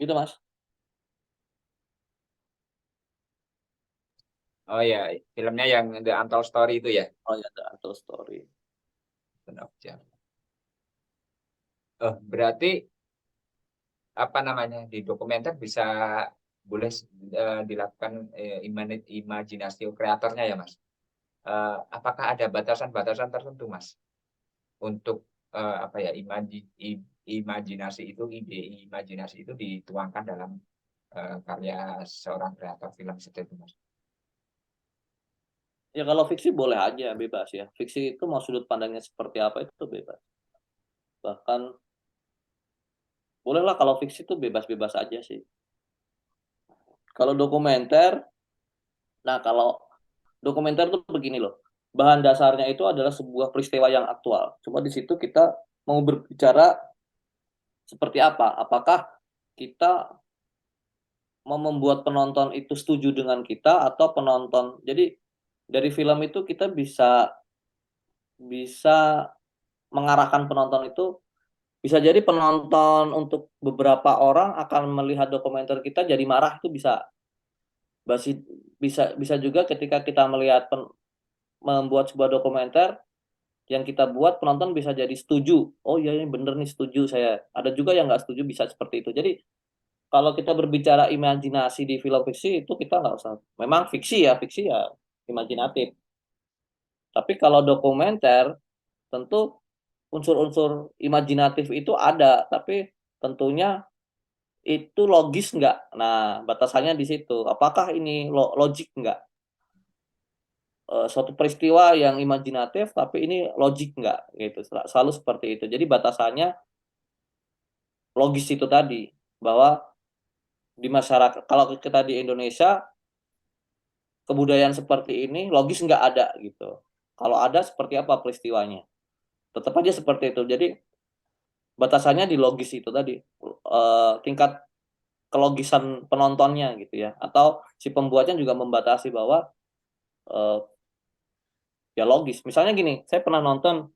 Gitu, Mas. Oh ya, filmnya yang The Untold Story itu ya. Oh ya, The Untold Story. Oh, berarti apa namanya di dokumenter bisa boleh dilakukan imajinasi kreatornya ya Mas. Apakah ada batasan-batasan tertentu Mas untuk apa ya imajinasi itu ide imajinasi itu dituangkan dalam karya seorang kreator film seperti itu Mas. Ya kalau fiksi boleh aja, bebas ya. Fiksi itu mau sudut pandangnya seperti apa itu bebas. Bahkan bolehlah kalau fiksi itu bebas-bebas aja sih. Kalau dokumenter, nah kalau dokumenter tuh begini loh. Bahan dasarnya itu adalah sebuah peristiwa yang aktual. Cuma di situ kita mau berbicara seperti apa? Apakah kita mau membuat penonton itu setuju dengan kita atau penonton. Jadi dari film itu kita bisa bisa mengarahkan penonton itu. Bisa jadi penonton untuk beberapa orang akan melihat dokumenter kita jadi marah, itu bisa. Bisa juga ketika kita membuat sebuah dokumenter yang kita buat, penonton bisa jadi setuju. Oh iya ini bener nih, setuju saya. Ada juga yang nggak setuju, bisa seperti itu. Jadi kalau kita berbicara imajinasi di film fiksi itu kita nggak usah. Memang fiksi ya imajinatif. Tapi kalau dokumenter tentu unsur-unsur imajinatif itu ada, tapi tentunya itu logis nggak? Nah, batasannya di situ. Apakah ini logik nggak? Suatu peristiwa yang imajinatif, tapi ini logik nggak? Gitu. Selalu seperti itu. Jadi batasannya logis itu tadi, bahwa di masyarakat, kalau kita di Indonesia, kebudayaan seperti ini logis nggak ada gitu. Kalau ada seperti apa peristiwanya? Tetap aja seperti itu. Jadi batasannya di logis itu tadi, tingkat kelogisan penontonnya gitu ya, atau si pembuatnya juga membatasi bahwa ya logis. Misalnya gini, saya pernah nonton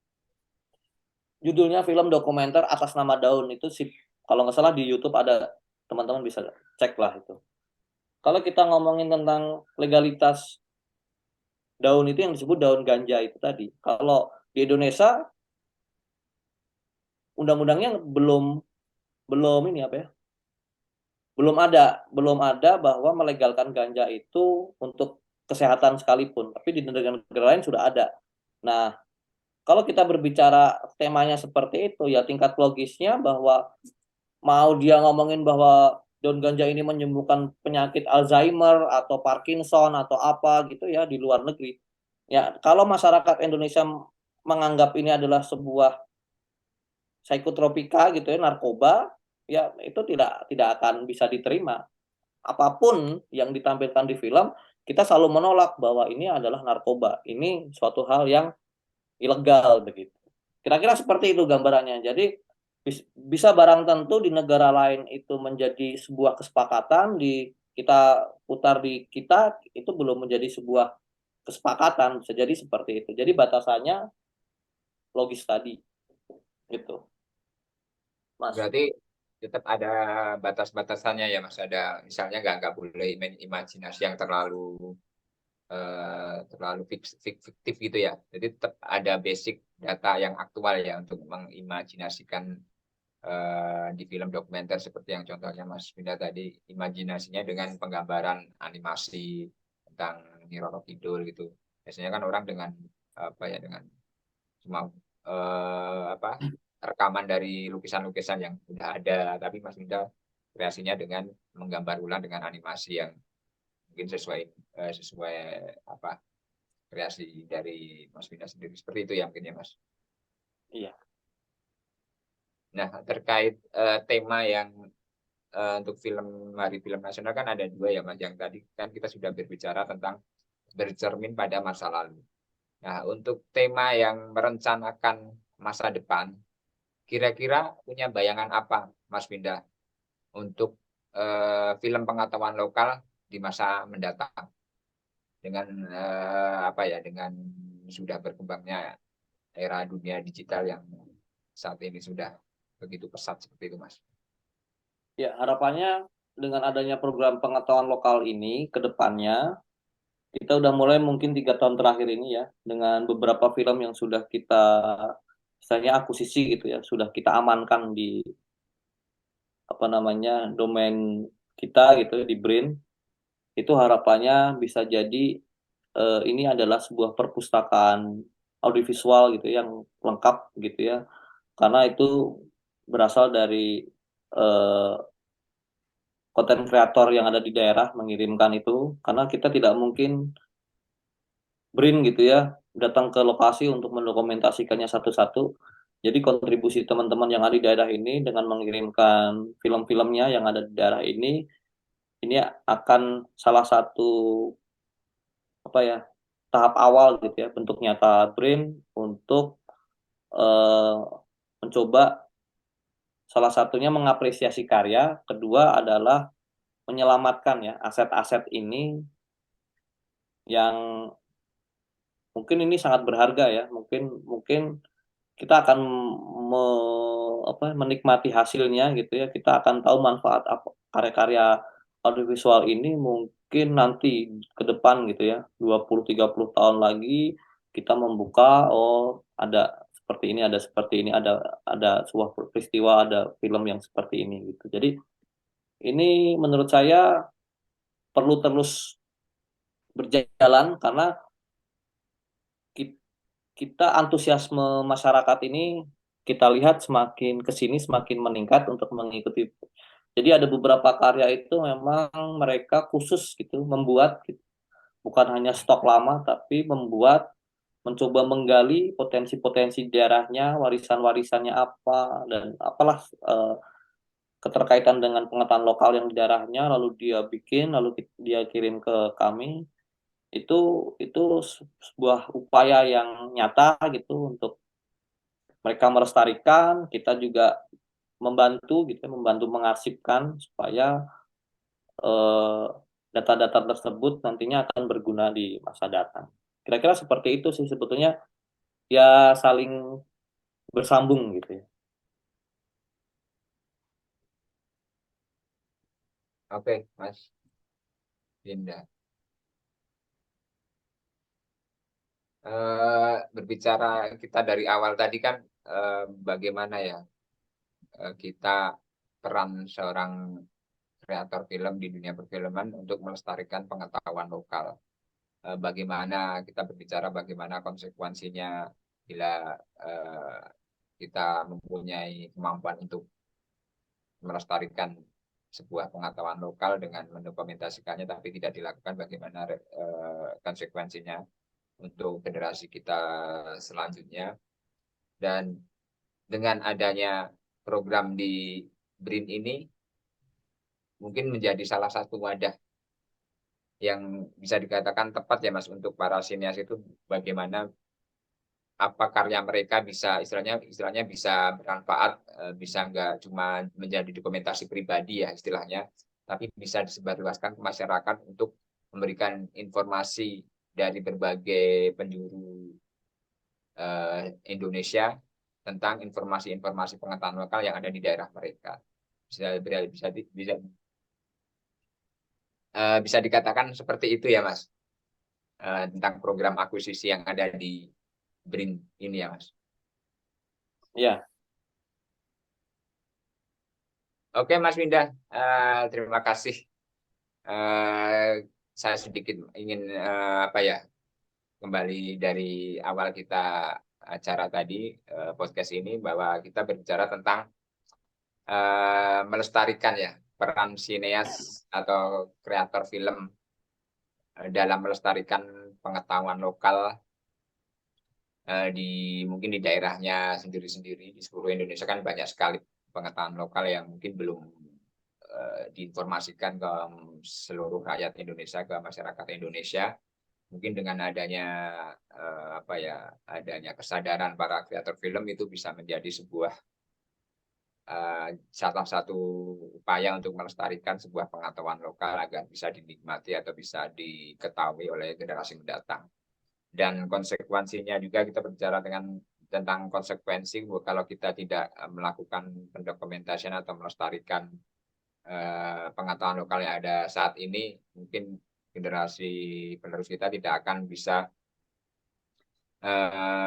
judulnya film dokumenter Atas Nama Daun, itu sih kalau nggak salah di YouTube ada, teman-teman bisa cek lah itu. Kalau kita ngomongin tentang legalitas daun itu yang disebut daun ganja itu tadi, kalau di Indonesia undang-undangnya belum ini apa ya, belum ada bahwa melegalkan ganja itu untuk kesehatan sekalipun, tapi di negara-negara lain sudah ada. Nah, kalau kita berbicara temanya seperti itu, ya tingkat logisnya bahwa mau dia ngomongin bahwa daun ganja ini menyembuhkan penyakit Alzheimer atau Parkinson atau apa gitu ya di luar negeri. Ya, kalau masyarakat Indonesia menganggap ini adalah sebuah psikotropika gitu ya, narkoba, ya itu tidak akan bisa diterima. Apapun yang ditampilkan di film, kita selalu menolak bahwa ini adalah narkoba. Ini suatu hal yang ilegal begitu. Kira-kira seperti itu gambarannya. Jadi bisa barang tentu di negara lain itu menjadi sebuah kesepakatan, di kita putar di kita itu belum menjadi sebuah kesepakatan, bisa jadi seperti itu. Jadi batasannya logis tadi gitu, Mas. Berarti tetap ada batas-batasannya ya Mas. Ada misalnya nggak boleh imajinasi yang terlalu fiktif gitu ya. Jadi tetap ada basic data yang aktual ya untuk mengimajinasikan di film dokumenter seperti yang contohnya Mas Pinda tadi, imajinasinya dengan penggambaran animasi tentang Nyi Roro Kidul gitu. Biasanya kan orang dengan apa ya, dengan cuma apa, rekaman dari lukisan-lukisan yang udah ada, tapi Mas Pinda kreasinya dengan menggambar ulang dengan animasi yang mungkin sesuai apa, kreasi dari Mas Pinda sendiri. Seperti itu ya mungkin ya Mas. Iya. Nah, terkait tema yang untuk Hari Film Nasional kan ada dua ya Mas. Yang tadi kan kita sudah berbicara tentang bercermin pada masa lalu. Nah, untuk tema yang merencanakan masa depan, kira-kira punya bayangan apa Mas Pinda untuk film pengetahuan lokal di masa mendatang dengan apa ya, dengan sudah berkembangnya era dunia digital yang saat ini sudah begitu pesat seperti itu Mas. Ya, harapannya dengan adanya program pengetahuan lokal ini ke depannya kita udah mulai mungkin 3 tahun terakhir ini ya dengan beberapa film yang sudah kita misalnya akuisisi gitu ya, sudah kita amankan di apa namanya domain kita gitu di BRIN, itu harapannya bisa jadi ini adalah sebuah perpustakaan audiovisual gitu yang lengkap gitu ya, karena itu berasal dari eh, konten kreator yang ada di daerah mengirimkan itu, karena kita tidak mungkin BRIN gitu ya datang ke lokasi untuk mendokumentasikannya satu-satu. Jadi kontribusi teman-teman yang ada di daerah ini dengan mengirimkan film-filmnya yang ada di daerah ini akan salah satu apa ya tahap awal gitu ya bentuk nyata BRIN untuk eh, mencoba salah satunya mengapresiasi karya, kedua adalah menyelamatkan ya aset-aset ini yang mungkin ini sangat berharga ya, mungkin mungkin kita akan me, menikmati hasilnya gitu ya, kita akan tahu manfaat apa karya-karya audiovisual ini mungkin nanti ke depan gitu ya 20-30 tahun lagi kita membuka, oh ada seperti ini, ada seperti ini, ada sebuah peristiwa, ada film yang seperti ini gitu. Jadi ini menurut saya perlu terus berjalan karena kita antusiasme masyarakat ini kita lihat semakin ke sini semakin meningkat untuk mengikuti. Jadi ada beberapa karya itu memang mereka khusus gitu membuat gitu. Bukan hanya stok lama tapi membuat, mencoba menggali potensi-potensi daerahnya, warisan-warisannya apa dan apalah keterkaitan dengan pengetahuan lokal yang di daerahnya, lalu dia bikin lalu dia kirim ke kami. Itu sebuah upaya yang nyata gitu untuk mereka melestarikan, kita juga membantu gitu ya, membantu mengarsipkan supaya eh, data-data tersebut nantinya akan berguna di masa datang. Kira-kira seperti itu sih sebetulnya, ya saling bersambung gitu ya. Oke, Mas Dinda. Berbicara kita dari awal tadi kan bagaimana ya kita peran seorang kreator film di dunia perfilman untuk melestarikan pengetahuan lokal. Bagaimana kita berbicara bagaimana konsekuensinya bila kita mempunyai kemampuan untuk melestarikan sebuah pengetahuan lokal dengan mendokumentasikannya, tapi tidak dilakukan, bagaimana konsekuensinya untuk generasi kita selanjutnya. Dan dengan adanya program di BRIN ini mungkin menjadi salah satu wadah yang bisa dikatakan tepat ya Mas, untuk para sinias itu, bagaimana apa karya mereka bisa istilahnya bisa bermanfaat, bisa nggak cuma menjadi dokumentasi pribadi ya istilahnya, tapi bisa disebarluaskan ke masyarakat untuk memberikan informasi dari berbagai penjuru Indonesia tentang informasi-informasi pengetahuan lokal yang ada di daerah mereka. Bisa dikatakan seperti itu ya Mas, tentang program akuisisi yang ada di BRIN ini ya Mas. Ya, Oke Mas Winda, terima kasih. Saya sedikit ingin kembali dari awal kita acara tadi, podcast ini, bahwa kita berbicara tentang melestarikan ya peran sineas atau kreator film dalam melestarikan pengetahuan lokal mungkin di daerahnya sendiri-sendiri. Di seluruh Indonesia kan banyak sekali pengetahuan lokal yang mungkin belum diinformasikan ke seluruh rakyat Indonesia, ke masyarakat Indonesia. Mungkin dengan adanya adanya kesadaran para kreator film, itu bisa menjadi sebuah salah satu upaya untuk melestarikan sebuah pengetahuan lokal agar bisa dinikmati atau bisa diketahui oleh generasi mendatang. Dan konsekuensinya juga kita berbicara tentang konsekuensi kalau kita tidak melakukan pendokumentasian atau melestarikan pengetahuan lokal yang ada saat ini. Mungkin generasi penerus kita tidak akan bisa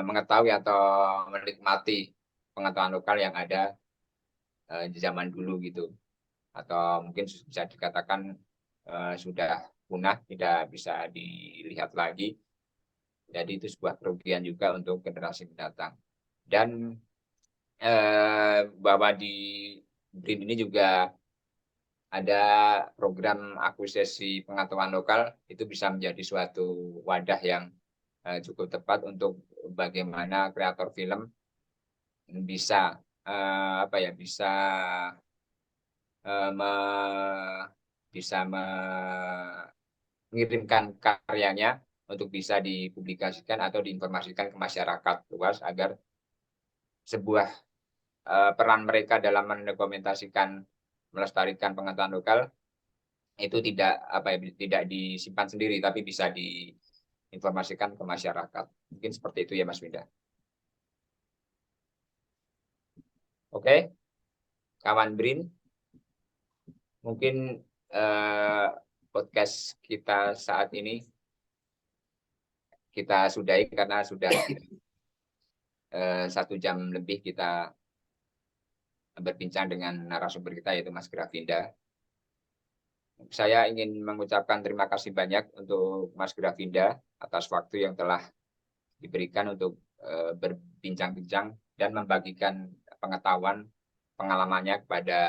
mengetahui atau menikmati pengetahuan lokal yang ada di zaman dulu gitu, atau mungkin bisa dikatakan sudah punah, tidak bisa dilihat lagi. Jadi itu sebuah kerugian juga untuk generasi mendatang. Dan bahwa di BRIN ini juga ada program akuisisi pengetahuan lokal, itu bisa menjadi suatu wadah yang cukup tepat untuk bagaimana kreator film bisa mengirimkan karyanya untuk bisa dipublikasikan atau diinformasikan ke masyarakat luas, agar sebuah peran mereka dalam mendokumentasikan, melestarikan pengetahuan lokal itu tidak disimpan sendiri, tapi bisa diinformasikan ke masyarakat. Mungkin seperti itu ya Mas Winda. Oke, kawan BRIN, mungkin podcast kita saat ini kita sudahi karena sudah 1 jam lebih kita berbincang dengan narasumber kita, yaitu Mas Grafinda. Saya ingin mengucapkan terima kasih banyak untuk Mas Grafinda atas waktu yang telah diberikan untuk berbincang-bincang dan membagikan pengetahuan, pengalamannya kepada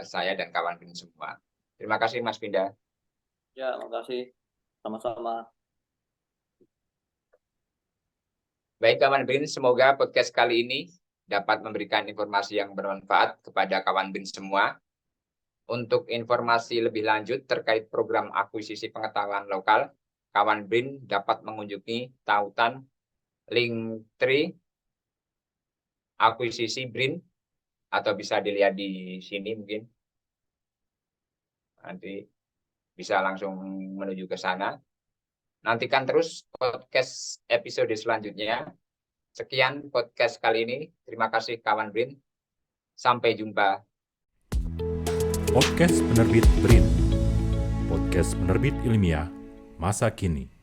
saya dan kawan BRIN semua. Terima kasih Mas Finda. ya, makasih. Sama-sama. Baik kawan BRIN, semoga podcast kali ini dapat memberikan informasi yang bermanfaat kepada kawan BRIN semua. Untuk informasi lebih lanjut terkait program akuisisi pengetahuan lokal, kawan BRIN dapat mengunjungi tautan Linktree akuisisi BRIN, atau bisa dilihat di sini mungkin. Nanti bisa langsung menuju ke sana. Nantikan terus podcast episode selanjutnya. Sekian podcast kali ini. Terima kasih kawan BRIN. Sampai jumpa. Podcast Penerbit BRIN. Podcast penerbit ilmiah masa kini.